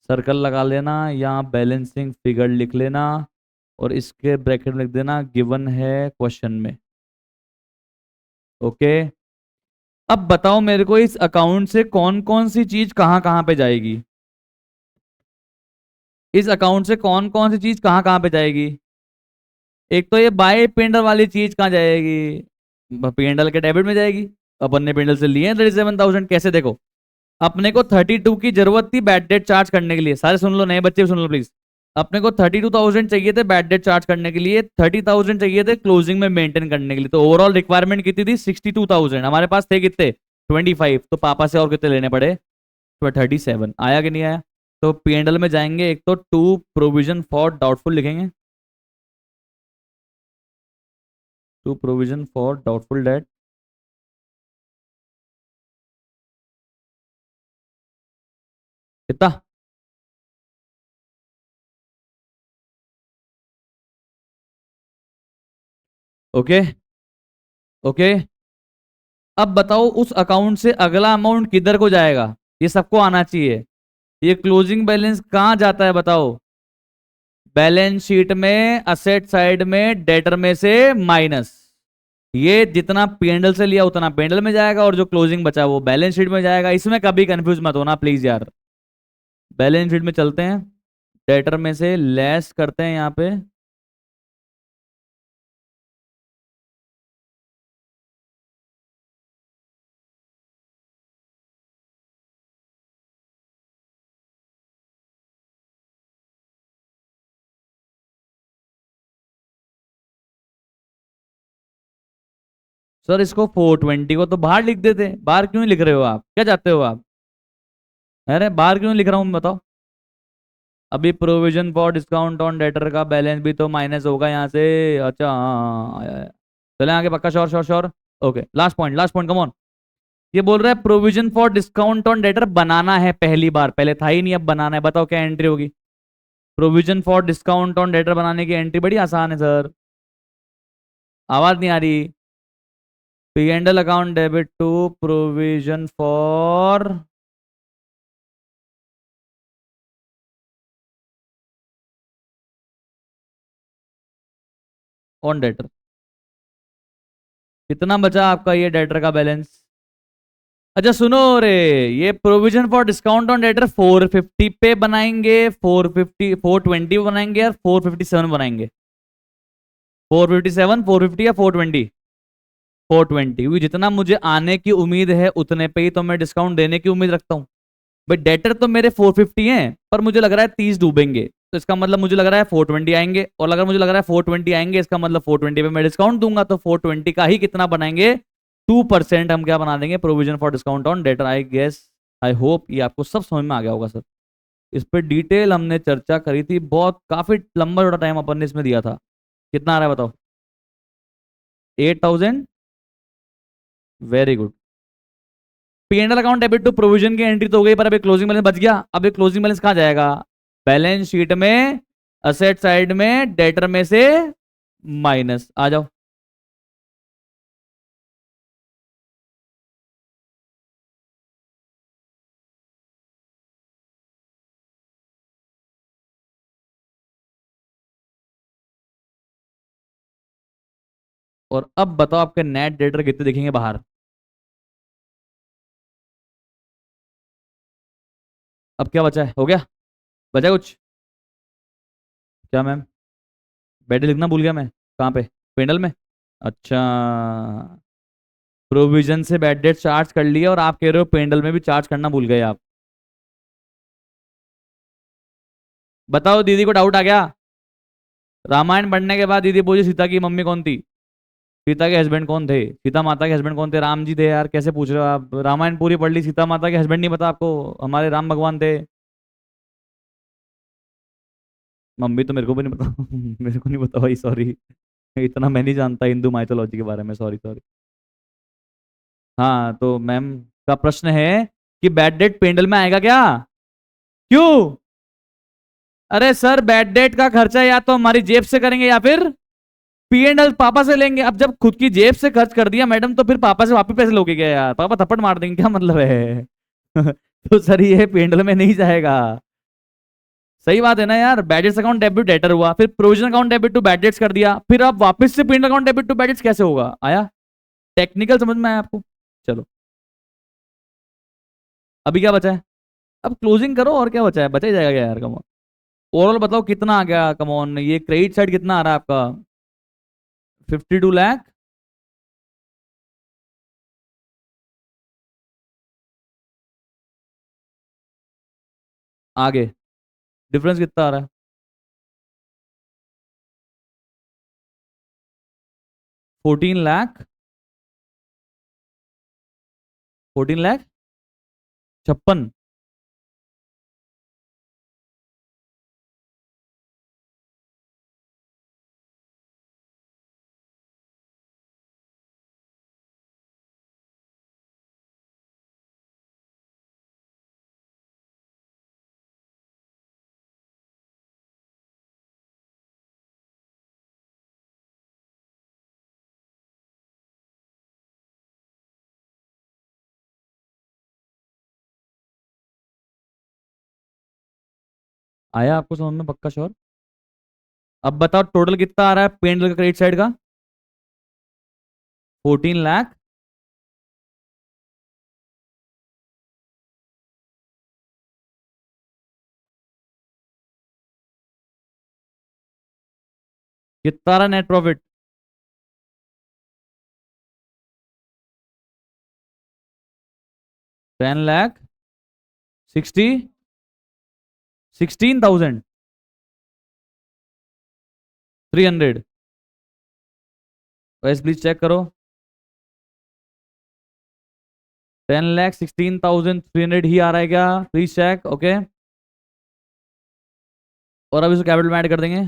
सर्कल लगा लेना या बैलेंसिंग फिगर लिख लेना, और इसके ब्रैकेट में लिख देना गिवन है क्वेश्चन में। ओके, अब बताओ मेरे को इस अकाउंट से कौन कौन सी चीज कहां कहां पे जाएगी, इस अकाउंट से कौन कौन सी चीज कहां कहां पे जाएगी। एक तो ये बाय पेंडल वाली चीज कहाँ जाएगी, पेंडल के डेबिट में जाएगी, अपन ने पेंडल से लिए 37,000। कैसे, देखो अपने को 32 की जरूरत थी बैड डेट चार्ज करने के लिए, सारे सुन लो, नए बच्चे भी सुन लो प्लीज। अपने को 32,000 चाहिए थे बैड डेट चार्ज करने के लिए, 30,000 चाहिए थे क्लोजिंग में मेंटेन करने के लिए, तो ओवरऑल रिक्वायरमेंट कितनी थी 62,000, हमारे पास थे कितने 25, तो पापा से और कितने लेने पड़े, तो 37। आया कि नहीं आया, तो P&L में जाएंगे, एक तो टू प्रोविजन फॉर डाउटफुल लिखेंगे, to provision for doubtful debt, कितना ओके। ओके। अब बताओ उस अकाउंट से अगला अमाउंट किधर को जाएगा, ये सबको आना चाहिए। ये क्लोजिंग बैलेंस कहाँ जाता है बताओ? बैलेंस शीट में, असेट साइड में, डेटर में से माइनस। ये जितना पेंडल से लिया उतना पेंडल में जाएगा, और जो क्लोजिंग बचा वो बैलेंस शीट में जाएगा। इसमें कभी कंफ्यूज मत होना प्लीज यार। बैलेंस शीट में चलते हैं, डेटर में से लेस करते हैं यहाँ पे। सर इसको 420 को तो बाहर लिख देते, बाहर क्यों लिख रहे हो आप, क्या चाहते हो आप? अरे बाहर क्यों लिख रहा हूँ बताओ? अभी provision for discount on debtor का बैलेंस भी तो माइनस होगा यहाँ से। अच्छा हाँ आया आया। चले आगे, पक्का, sure sure sure. Okay, last point, last point, come on. ये बोल रहा है provision for discount on debtor बनाना है पहली बार, पहले था ही नहीं अब बनाना है। बताओ क्या एंट्री होगी? Provision for discount on debtor बनाने की एंट्री बड़ी आसान है सर। आवाज नहीं आ रही। P and L account debit to provision for on debtor. कितना बचा आपका ये डेटर का बैलेंस? अच्छा सुनो रे, ये provision for discount on debtor 450 पे बनाएंगे, 450, 420 बनाएंगे, और 457 बनाएंगे? 457, 450 या 420? 420, क्योंकि जितना मुझे आने की उम्मीद है उतने पे ही तो मैं डिस्काउंट देने की उम्मीद रखता हूँ। भाई डेटर तो मेरे 450 हैं, पर मुझे लग रहा है 30 डूबेंगे, तो इसका मतलब मुझे लग रहा है 420 आएंगे, और अगर मुझे लग रहा है 420 आएंगे, इसका मतलब 420 पे मैं डिस्काउंट दूंगा, तो 420 का ही कितना बनाएंगे, 2% हम क्या बना देंगे, provision for discount on debtor. I guess, I hope ये आपको सब समझ में आ गया होगा सर। इस पर डिटेल हमने चर्चा करी थी बहुत, काफी लंबा छोटा टाइम अपन ने इसमें दिया था। कितना आ रहा है बताओ? 8000। Very good. P and L account debit to provision की एंट्री तो हो गई, पर अभी क्लोजिंग बैलेंस बच गया। अब ये क्लोजिंग बैलेंस कहाँ जाएगा? बैलेंस शीट में, असेट साइड में, डेटर में से माइनस। आ जाओ। और अब बताओ आपके नेट डेटर कितने दिखेंगे बाहर? अब क्या बचा है, हो गया? बचा कुछ? क्या मैम? बैड लिखना भूल गया मैं, कहाँ पे? पेंडल में? अच्छा, प्रोविजन से बैड डेट चार्ज कर लिया, और आप कह रहे हो पेंडल में भी चार्ज करना भूल गए आप। बताओ दीदी को डाउट आ गया? रामायण पढ़ने के बाद दीदी पूछी सीता की मम्मी कौन थी, सीता के हस्बैंड कौन थे, सीता माता के हस्बैंड कौन थे? राम जी थे यार, कैसे पूछ रहे हो आप? रामायण पूरी पढ़ ली, सीता माता के हस्बैंड नहीं पता आपको? हमारे राम भगवान थे। मम्मी तो मेरे को भी नहीं पता। मेरे को नहीं पता भाई, सॉरी। इतना मैं नहीं जानता हिंदू माइथोलॉजी के बारे में, सॉरी सॉरी। हाँ तो मैम का प्रश्न है कि बैड डेट पेंडल में आएगा क्या? क्यों? अरे सर बैड डेट का खर्चा या तो हमारी जेब से करेंगे, या फिर पी एंड एल पापा से लेंगे। अब जब खुद की जेब से खर्च कर दिया मैडम, तो फिर पापा से वापिस पैसे लोगे क्या यार? पापा थप्पड़ मार देंगे, क्या मतलब है? तो सर ये पी एंड एल में नहीं जाएगा। सही बात है ना यार, बैडेट्स अकाउंट डेबिट डेटर हुआ, फिर provision account debit to bad debts कर दिया, फिर अब वापस से P and L account debit to bad debts कैसे होगा? आया? टेक्निकल समझ में आया आपको? चलो, अभी क्या बचा है? अब क्लोजिंग करो, और क्या बचा है? बचा ही जाएगा क्या यार, कमॉन। ओवरऑल बताओ कितना आ गया, कमॉन। ये क्रेडिट साइड कितना आ रहा है आपका? 52 लाख। आगे डिफरेंस कितना आ रहा है? 14 लाख। 14 लाख 56। आया आपको समझ में पक्का श्योर? अब बताओ टोटल कितना आ रहा है पेंट का क्रेडिट साइड का? 14 लाख। कितना आ रहा नेट प्रॉफिट? 10 लाख 16,300। वैसे प्लीज चेक करो। 10,16,300 ही आ रहा है क्या? Please check. ओके, और अब इसको कैपिटल में ऐड कर देंगे।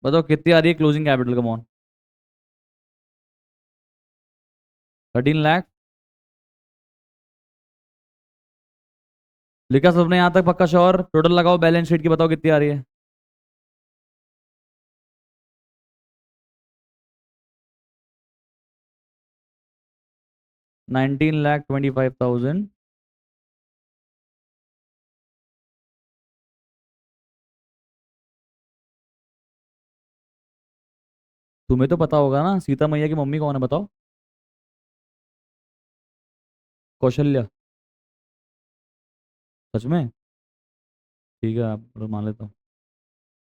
बताओ कितनी आ रही है closing capital? Come on. 13 lakh. लिखा सबने यहाँ तक पक्का श्योर? टोटल लगाओ बैलेंस शीट की, बताओ कितनी आ रही है? 19,25,000। तुम्हें तो पता होगा ना सीता मैया की मम्मी कौन है, बताओ। कौशल्या। सच में? ठीक है, आप मान लेता हूँ।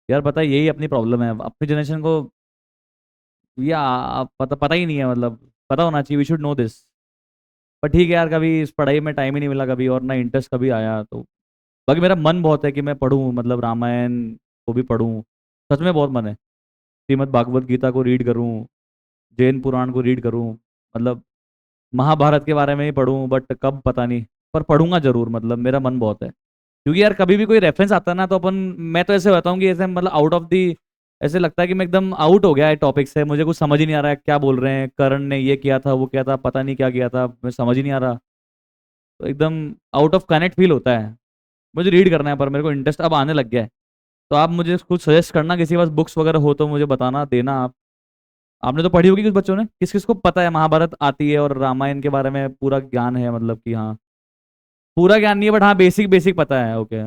यार पता है यही अपनी प्रॉब्लम है अपनी जनरेशन को। ये पता पता ही नहीं है, मतलब पता होना चाहिए, वी शुड नो दिस। पर ठीक है यार, कभी इस पढ़ाई में टाइम ही नहीं मिला कभी, और ना इंटरेस्ट कभी आया तो। बाकी मेरा मन बहुत है कि मैं पढूं, मतलब रामायण को भी पढूं। सच में बहुत मन है। श्रीमद् भागवत गीता को रीड करूं, जैन पुराण को रीड करूं, मतलब महाभारत के बारे में ही पढूं, बट कब पता नहीं। पर पढ़ूंगा जरूर, मतलब मेरा मन बहुत है। क्योंकि यार कभी भी कोई रेफरेंस आता है ना तो अपन, मैं तो ऐसे होता हूँ कि ऐसे मतलब आउट ऑफ दी, ऐसे लगता है कि मैं एकदम आउट हो गया है टॉपिक से, मुझे कुछ समझ ही नहीं आ रहा है क्या बोल रहे हैं, करण ने ये किया था वो किया था, पता नहीं क्या किया था, मैं समझ ही नहीं आ रहा। तो एकदम आउट ऑफ कनेक्ट फील होता है। मुझे रीड करना है, पर मेरे को इंटरेस्ट अब आने लग गया है। तो आप मुझे कुछ सजेस्ट करना, किसी के पास बुक्स वगैरह हो तो मुझे बताना देना आप। आपने तो पढ़ी होगी कुछ बच्चों ने, किस किस को पता है महाभारत आती है और रामायण के बारे में पूरा ज्ञान है, मतलब कि हाँ। पूरा ज्ञान नहीं है, बट हाँ बेसिक बेसिक पता है। ओके,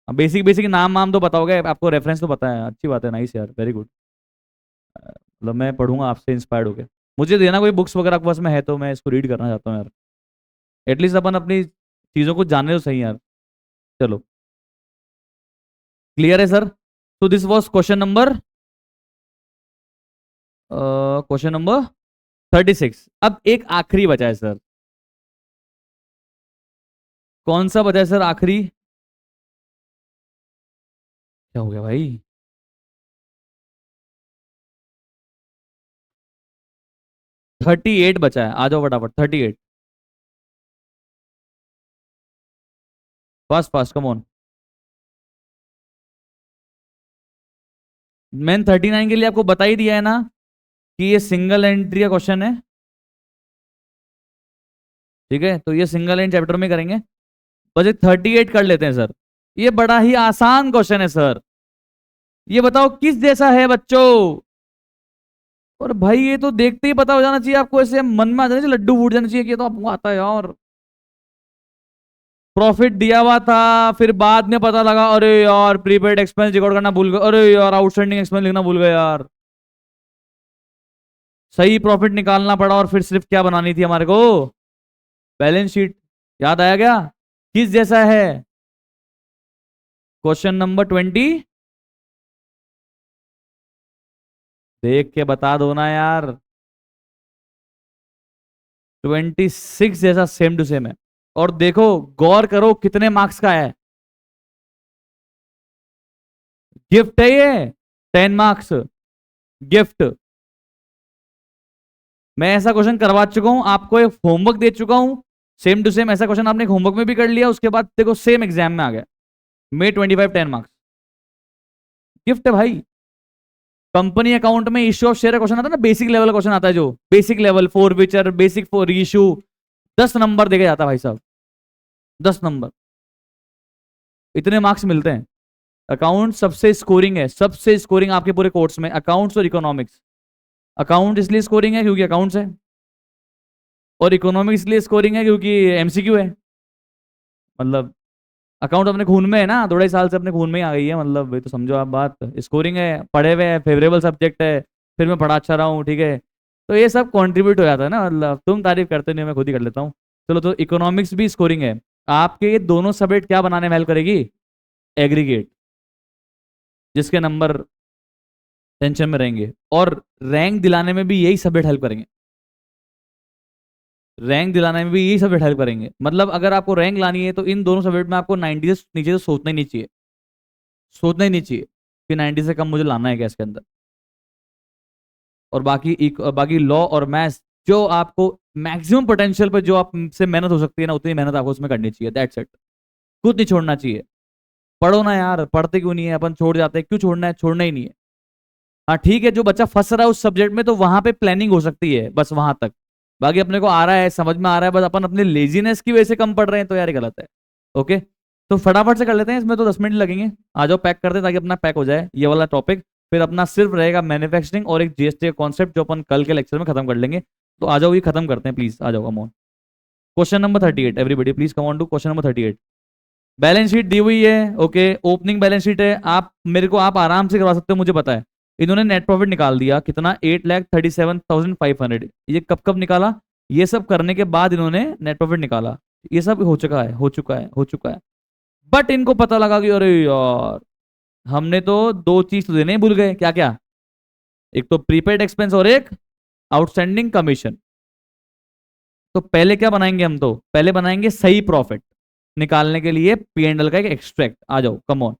बेसिक बेसिक नाम वाम तो बताओगे, आपको रेफरेंस तो पता है, अच्छी बात है, नाइस यार, वेरी गुड। मतलब मैं पढ़ूंगा आपसे इंस्पायर्ड होके। मुझे देना कोई बुक्स वगैरह आपके पास में है तो मैं इसको रीड करना चाहता हूँ यार। एटलीस्ट अपन अपनी चीज़ों को जाने तो सही यार। चलो, क्लियर है सर? तो दिस वॉज क्वेश्चन नंबर 36। अब एक आखिरी बचा है सर। कौन सा बचा है सर आखिरी? क्या हो गया भाई? 38 बचा है, आ जाओ फटाफट 38। Fast fast, come on. मैंने 39 के लिए आपको बता ही दिया है ना कि ये सिंगल एंट्री का क्वेश्चन है। ठीक है, तो ये सिंगल एंड चैप्टर में करेंगे। बस 38 कर लेते हैं सर। ये बड़ा ही आसान क्वेश्चन है सर। ये बताओ किस जैसा है बच्चों? और भाई ये तो देखते ही पता हो जाना चाहिए आपको, ऐसे मन में आ जाना चाहिए, लड्डू फूट जाना चाहिए कि ये तो आपको आता है यार। प्रॉफिट दिया हुआ था, फिर बाद में पता लगा अरे यार प्रीपेड एक्सपेंस रिकॉर्ड करना भूल गए, अरे यार आउटस्टैंडिंग एक्सपेंस लिखना भूल गए यार। सही प्रॉफिट निकालना पड़ा, और फिर सिर्फ क्या बनानी थी हमारे को? Balance sheet. याद आया क्या? किस जैसा है? Question number 20। देख के बता दो ना यार। 26 जैसा सेम टू सेम है। और देखो, गौर करो कितने मार्क्स का है। गिफ्ट है ये। 10 मार्क्स गिफ्ट। मैं ऐसा क्वेश्चन करवा चुका हूं आपको, एक होमवर्क दे चुका हूं। सेम टू सेम ऐसा क्वेश्चन आपने एक होमवर्क में भी कर लिया, उसके बाद देखो सेम एग्जाम में आ गया। मे 25 10 मार्क्स। गिफ्ट है भाई। कंपनी अकाउंट में इश्यू ऑफ शेयर क्वेश्चन आता है ना, बेसिक लेवल क्वेश्चन आता है, जो बेसिक लेवल फॉर विचर बेसिक फॉर इशू। 10 नंबर देके जाता है भाई साहब। 10 नंबर। इतने मार्क्स मिलते हैं। अकाउंट सबसे स्कोरिंग है, सबसे स्कोरिंग आपके पूरे कोर्स में, अकाउंट्स और इकोनॉमिक्स। अकाउंट इसलिए स्कोरिंग है क्योंकि अकाउंट्स है, और इकोनॉमिक्स इसलिए स्कोरिंग है क्योंकि एमसीक्यू है। मतलब अकाउंट अपने खून में है ना, थोड़े साल से अपने खून में ही आ गई है, मतलब ये तो समझो आप बात। स्कोरिंग है, पढ़े हुए हैं, फेवरेबल सब्जेक्ट है, फिर मैं पढ़ा अच्छा रहा हूँ, ठीक है। तो ये सब कंट्रीब्यूट हो जाता है ना, मतलब तुम तारीफ करते नहीं, मैं खुद ही कर लेता हूँ। चलो, तो इकोनॉमिक्स भी स्कोरिंग है। आपके ये दोनों सब्जेक्ट क्या बनाने में हेल्प करेगी? एग्रीगेट, जिसके नंबर टेंशन में रहेंगे, और रैंक दिलाने में भी यही सब्जेक्ट हेल्प करेंगे। रैंक दिलाने में भी यही सब्जेक्ट हेल्प करेंगे। मतलब अगर आपको रैंक लानी है तो इन दोनों सब्जेक्ट में आपको 90 से नीचे तो सोचना ही नहीं चाहिए। सोचना ही नहीं चाहिए कि 90 से कम मुझे लाना है क्या इसके अंदर। और बाकी लॉ और मैथ्स, जो आपको मैक्सिमम पोटेंशियल पर जो आप से मेहनत हो सकती है ना, उतनी मेहनत आपको उसमें करनी चाहिए, दैट्स इट। खुद नहीं छोड़ना चाहिए। पढ़ो ना यार, पढ़ते क्यों नहीं है अपन, छोड़ जाते हैं, क्यों छोड़ना है? छोड़ना ही नहीं है। हाँ ठीक है, जो बच्चा फंस रहा है उस सब्जेक्ट में, तो वहां पे प्लानिंग हो सकती है, बस वहां तक। बाकी अपने को आ रहा है, समझ में आ रहा है, बस अपन अपने लेजीनेस की वजह से कम पढ़ रहे हैं, तो यार ये गलत है। ओके, तो फटाफट से कर लेते हैं, इसमें तो 10 मिनट लगेंगे। आ जाओ, पैक करते हैं ताकि अपना पैक हो जाए ये वाला टॉपिक। फिर अपना सिर्फ रहेगा मैन्युफैक्चरिंग और एक जीएसटी का कॉन्सेप्ट, जो अपन कल के लेक्चर में खत्म कर लेंगे। तो आ जाओ, ये खत्म करते हैं प्लीज, आ जाओ, come on. Question number 38, everybody please come on to question number 38। Balance sheet दी हुई है, ओके, ओपनिंग बैलेंस शीट है। आप मेरे को आप आराम से करवा सकते हो, मुझे पता है। इन्होंने नेट प्रॉफिट निकाल दिया कितना, 8,37,500। ये कब कब निकाला? ये सब करने के बाद इन्होंने नेट प्रॉफिट निकाला। ये सब हो चुका है, हो चुका है, हो चुका है। बट इनको पता लगा कि अरे यार, हमने तो दो चीज तो देने ही भूल गए। क्या क्या? एक तो प्रीपेड एक्सपेंस और एक आउटस्टैंडिंग कमीशन। तो पहले क्या बनाएंगे हम? तो पहले बनाएंगे सही प्रॉफिट निकालने के लिए पी एंड एल का एक एक्सट्रैक्ट। आ जाओ, कम ऑन।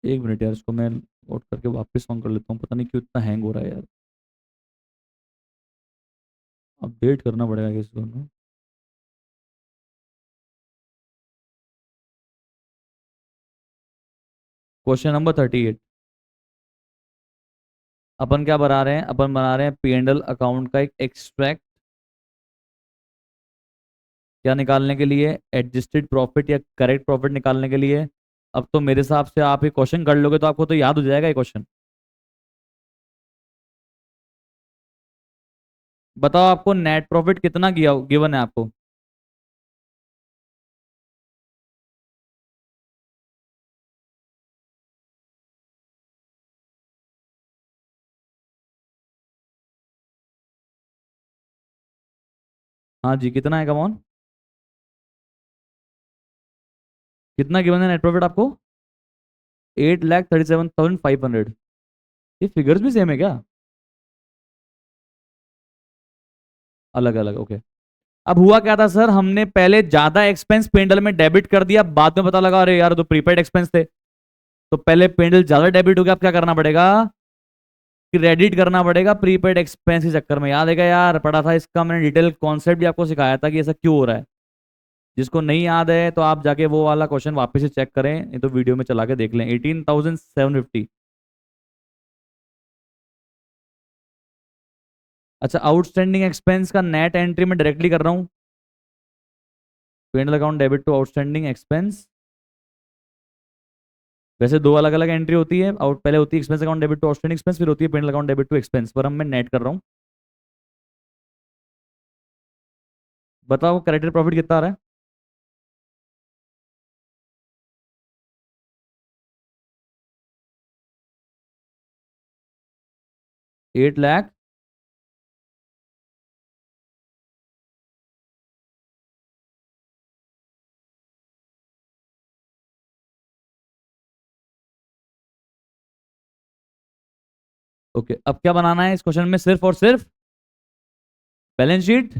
एक मिनट यार, इसको मैं नोट करके वापस ऑन कर लेता हूँ, पता नहीं क्यों इतना हैंग हो रहा है यार। अपडेट करना पड़ेगा इसको ना। Question number 38। अपन क्या बना रहे हैं? अपन बना रहे हैं पी एंड एल अकाउंट का एक एक्सट्रैक्ट। क्या निकालने के लिए? एडजस्टेड प्रॉफिट या करेक्ट प्रॉफिट निकालने के लिए। अब तो मेरे हिसाब से आप ये क्वेश्चन कर लोगे तो आपको तो याद हो जाएगा ये क्वेश्चन। बताओ, आपको नेट प्रॉफिट कितना गिया गिवन है आपको? हाँ जी, कितना है, कमॉन? कितना गिवन है नेट प्रॉफिट आपको? 8,37,500। ये फिगर्स भी सेम है क्या? अलग अलग, ओके। अब हुआ क्या था सर, हमने पहले ज्यादा एक्सपेंस पेंडल में डेबिट कर दिया, बाद में पता लगा अरे यार तो प्रीपेड एक्सपेंस थे। तो पहले पेंडल ज्यादा डेबिट हो गया, अब क्या करना पड़ेगा? क्रेडिट करना पड़ेगा प्रीपेड एक्सपेंस के चक्कर में। याद है क्या यार, पढ़ा था इसका मैंने डिटेल कॉन्सेप्ट भी आपको सिखाया था कि ऐसा क्यों हो रहा है। जिसको नहीं याद है तो आप जाके वो वाला क्वेश्चन वापस से चेक करें, नहीं तो वीडियो में चला के देख लें। 18,750। अच्छा, आउटस्टैंडिंग एक्सपेंस का नेट एंट्री में डायरेक्टली कर रहा हूँ। P and L account debit to outstanding expense. वैसे दो अलग अलग एंट्री होती है, आउट पहले होती है expense account debit to outstanding expense, फिर होती है P and L account debit to expense, पर हम मैं नेट कर रहा हूँ। बताओ करेक्टेड प्रॉफिट कितना आ रहा है? 8 लाख। ओके, अब क्या बनाना है इस क्वेश्चन में? सिर्फ और सिर्फ बैलेंस शीट।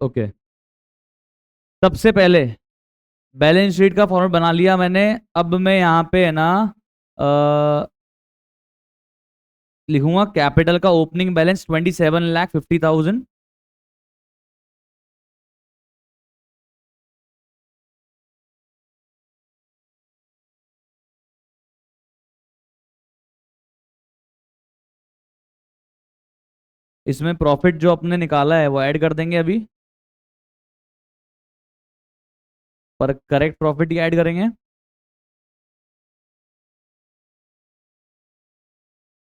ओके, सबसे पहले बैलेंस शीट का फॉर्मेट बना लिया मैंने। अब मैं यहाँ पे है ना लिखूंगा कैपिटल का ओपनिंग बैलेंस 27,50,000। इसमें प्रॉफिट जो अपने निकाला है वो ऐड कर देंगे अभी, पर करेक्ट प्रॉफिट ही ऐड करेंगे।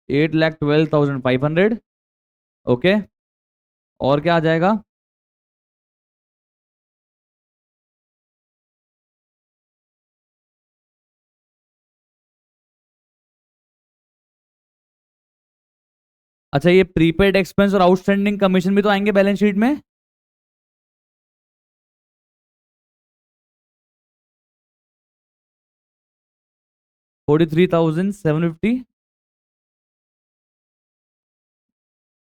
8,12,500। ओके, और क्या आ जाएगा? अच्छा, ये प्रीपेड एक्सपेंस और आउटस्टैंडिंग कमीशन भी तो आएंगे बैलेंस शीट में। 43,750।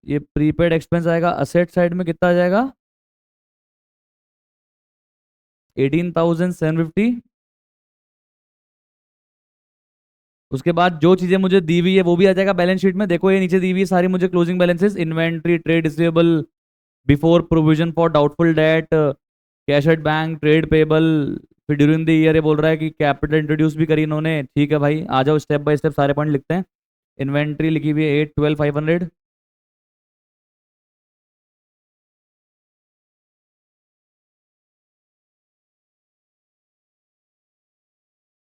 ये प्रीपेड एक्सपेंस आएगा, असेट साइड में कितना आ जाएगा? 18,750। उसके बाद जो चीजें मुझे दी हुई है वो भी आ जाएगा बैलेंस शीट में। देखो ये नीचे दी हुई है सारी मुझे closing balances, inventory, trade receivable, before provision for doubtful date, cash at bank, trade payable. फिर ड्यूरिंग द ईयर ये बोल रहा है कि कैपिटल इंट्रोड्यूस भी करी इन्होंने। ठीक है भाई, आ जाओ स्टेप बाय स्टेप सारे पॉइंट लिखते हैं। इन्वेंट्री लिखी हुई है 8,12,500।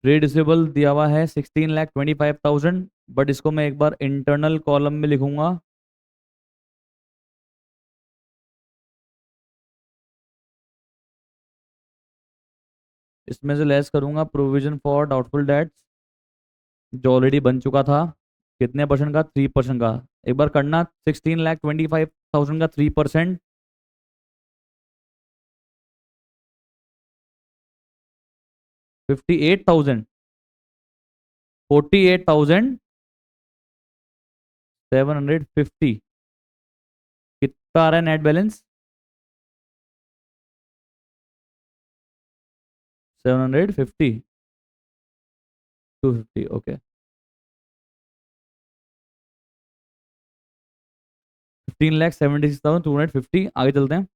ट्रेड रिसीवेबल दिया हुआ है 16,25,000, बट इसको मैं एक बार इंटरनल कॉलम में लिखूंगा। इसमें से लेस करूंगा प्रोविजन फॉर डाउटफुल डेट्स जो ऑलरेडी बन चुका था। कितने परसेंट का? 3% का। एक बार करना, 16,25,000 का 3%। 58,000। 48,750। कितना आ रहा है नेट बैलेंस? 750। 250। ओके, 15,76,250। आगे चलते हैं।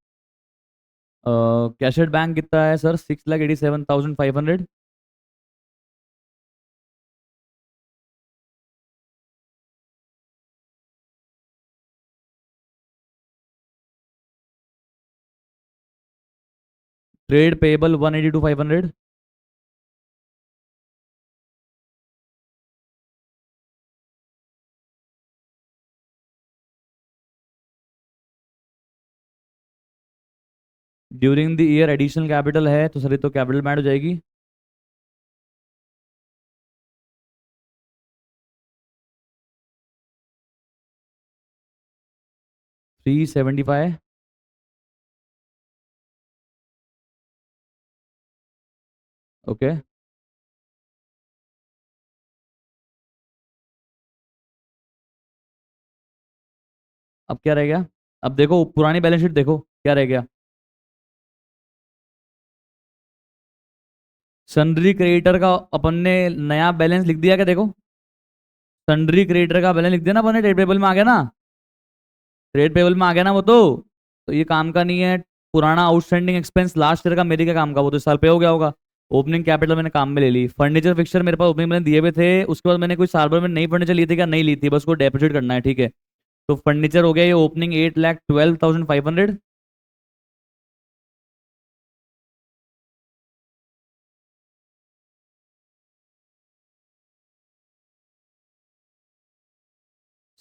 कैशेड बैंक कितना है sir? 6,87,500। Trade payable 182,500। During the year additional capital है तो सर ये तो कैपिटल में ऐड हो जाएगी। Three seventy five. ओके, अब क्या रह गया? अब देखो पुरानी बैलेंस शीट देखो क्या रह गया। सन्ड्री क्रेडिटर का अपन ने नया बैलेंस लिख दिया क्या? देखो, सन्ड्री क्रेडिटर का बैलेंस लिख दिया ना अपन ने, ट्रेड पेबल में आ गया ना। ट्रेड पेबल में आ गया ना वो तो ये काम का नहीं है। पुराना आउटस्टैंडिंग एक्सपेंस लास्ट ईयर का मेरे क्या काम का, वो तो इस साल पे हो गया होगा। ओपनिंग कैपिटल मैंने काम में ले ली। फर्नीचर फिक्सर मेरे पास ओपनिंग मैंने दिए हुए थे, उसके बाद मैंने कोई साल भर में नई फर्नीचर ली थी क्या? नहीं ली थी, बस को डेपोजिट करना है। ठीक है, तो फर्नीचर हो गया ये ओपनिंग 8,12,500।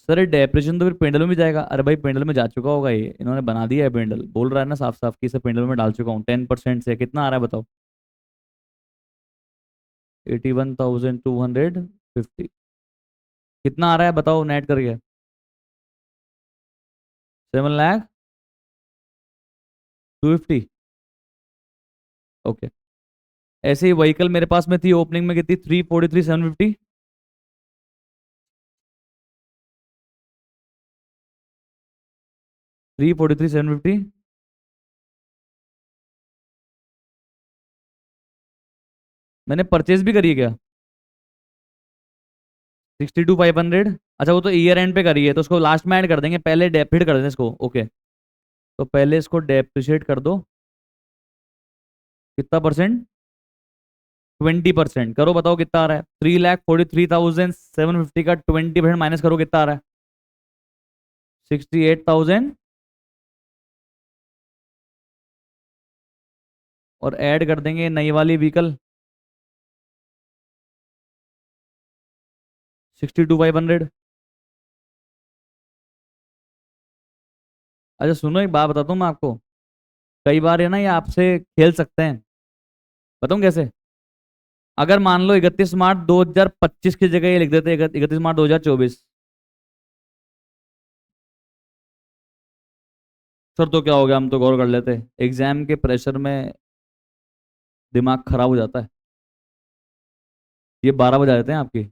सर ये डेप्रेशन तो फिर पेंडल में भी जाएगा। अरे भाई पेंडल में जा चुका होगा, ये इन्होंने बना दिया है पेंडल, बोल रहा है ना साफ साफ कि इसे पेंडल में डाल चुका हूँ। 10% से कितना आ रहा है बताओ? 81,250। कितना आ रहा है बताओ नेट करके? 7,250। ओके, ऐसे ही व्हीकल मेरे पास में थी ओपनिंग में कितनी? 343,750। 343,750। मैंने परचेज भी करी है क्या? 62,500। अच्छा वो तो ईयर एंड पे करी है तो उसको लास्ट में ऐड कर देंगे, पहले डेबिट कर देंगे इसको। ओके, तो पहले इसको डेप्रिशिएट कर दो। कितना परसेंट? 20% करो, बताओ कितना आ रहा है? 3,43,750 का 20% माइनस करो, कितना आ रहा है? 68,000। और ऐड कर देंगे नई वाली व्हीकल 62,500। अच्छा सुनो, एक बात बताता हूँ मैं आपको। कई बार है ना, ये आपसे खेल सकते हैं। बताऊँ कैसे? अगर मान लो 31 मार्च 2025 की जगह ये लिख देते 31 मार्च 2024। सर तो क्या हो गया, हम तो गौर कर लेते। एग्जाम के प्रेशर में दिमाग खराब हो जाता है। ये 12 बजा देते हैं आपकी।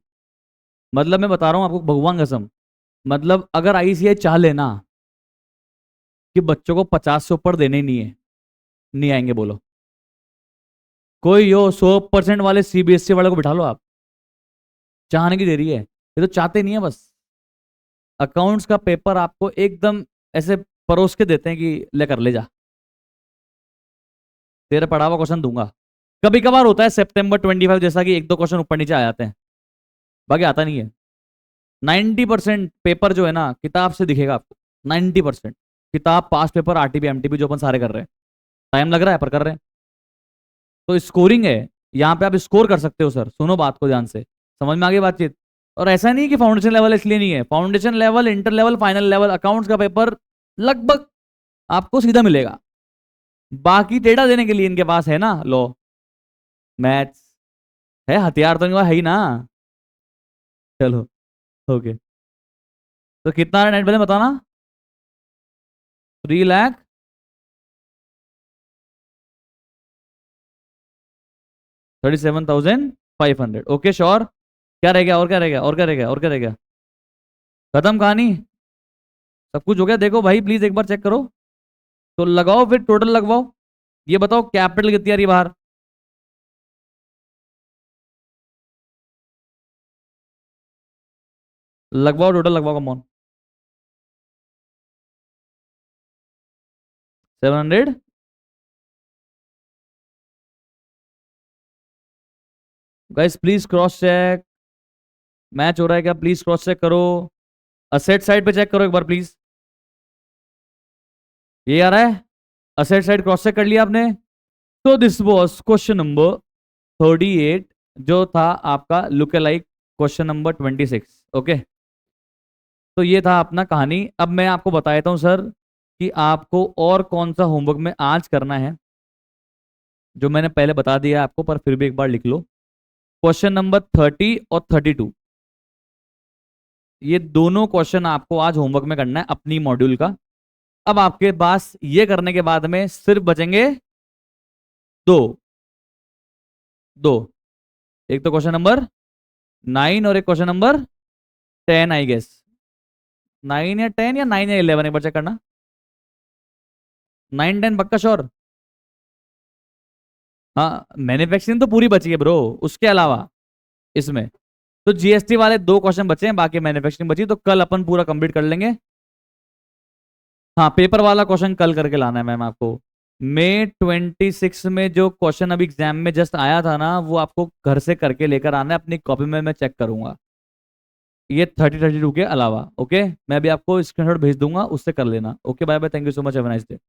मतलब मैं बता रहा हूँ आपको भगवान कसम। मतलब अगर आईसीआई चाह लेना कि बच्चों को 50 से ऊपर देने ही नहीं है, नहीं आएंगे बोलो। कोई हो 100% वाले सीबीएसई वाले को बिठा लो आप। चाहने की देरी है, ये तो चाहते नहीं है बस। अकाउंट्स का पेपर आपको एकदम ऐसे परोस के देते हैं कि ले कर ले जा, तेरा पढ़ा हुआ क्वेश्चन दूंगा। कभी कभार होता है September 25 जैसा कि एक दो क्वेश्चन ऊपर नीचे आ जाते हैं, बाकी आता नहीं है। 90% पेपर जो है ना किताब से दिखेगा आपको। 90% किताब, पास पेपर, आरटीपी एमटीपी जो अपन सारे कर रहे हैं। टाइम लग रहा है पर कर रहे हैं। तो स्कोरिंग है, यहाँ पे आप स्कोर कर सकते हो सर। सुनो बात को ध्यान से, समझ में आ गई बातचीत? और ऐसा नहीं कि फाउंडेशन लेवल इसलिए नहीं है, foundation level, inter level, final level accounts का पेपर लगभग आपको सीधा मिलेगा। बाकी टेढ़ा देने के लिए इनके पास है ना लॉ, मैथ्स है, हथियार तो इनके पास है ही ना। चलो ओके। तो कितना नेट बैलेंस बताना? 3,37,500। Okay sure. क्या रह गया, और क्या रह गया, और क्या रह गया, और क्या रह गया? खत्म कहानी? सब कुछ हो गया? देखो भाई प्लीज एक बार चेक करो। तो लगाओ फिर, टोटल लगवाओ। ये बताओ कैपिटल कितनी आ रही है बाहर? लगवाओ, टोटल लगवाओ, come on. 700। Guys please cross check. Match हो रहा है क्या? प्लीज क्रॉस चेक करो। असेट साइड पे चेक करो एक बार प्लीज। ये आ रहा है? असेट साइड क्रॉस चेक कर लिया आपने? तो दिस वॉज क्वेश्चन नंबर 38, जो था आपका look like question number 26। Okay, तो ये था अपना कहानी। अब मैं आपको बता देता हूँ सर कि आपको और कौन सा होमवर्क में आज करना है, जो मैंने पहले बता दिया आपको, पर फिर भी एक बार लिख लो। क्वेश्चन नंबर 30 और 32, ये दोनों क्वेश्चन आपको आज होमवर्क में करना है अपनी मॉड्यूल का। अब आपके पास ये करने के बाद में सिर्फ बचेंगे दो। दो, एक तो क्वेश्चन नंबर 9 और एक क्वेश्चन नंबर 10 आई गेस। 9 या 10 या 9 या 11, एक बार चेक करना। 9 10 पक्का श्योर? हाँ, मैन्युफैक्चरिंग तो पूरी बची है ब्रो, उसके अलावा इसमें तो जीएसटी वाले दो क्वेश्चन बचे हैं, बाकी मैन्युफैक्चरिंग बची, तो कल अपन पूरा कंप्लीट कर लेंगे। हाँ, पेपर वाला क्वेश्चन कल करके लाना है मैम आपको। May 26 में जो क्वेश्चन अभी एग्जाम में जस्ट आया था ना, वो आपको घर से करके लेकर आना है अपनी कॉपी में, मैं चेक करूंगा। ये 30 32 के अलावा। ओके, मैं अभी आपको स्क्रीनशॉट भेज दूंगा, उससे कर लेना। Okay bye bye, thank you so much, have a nice day.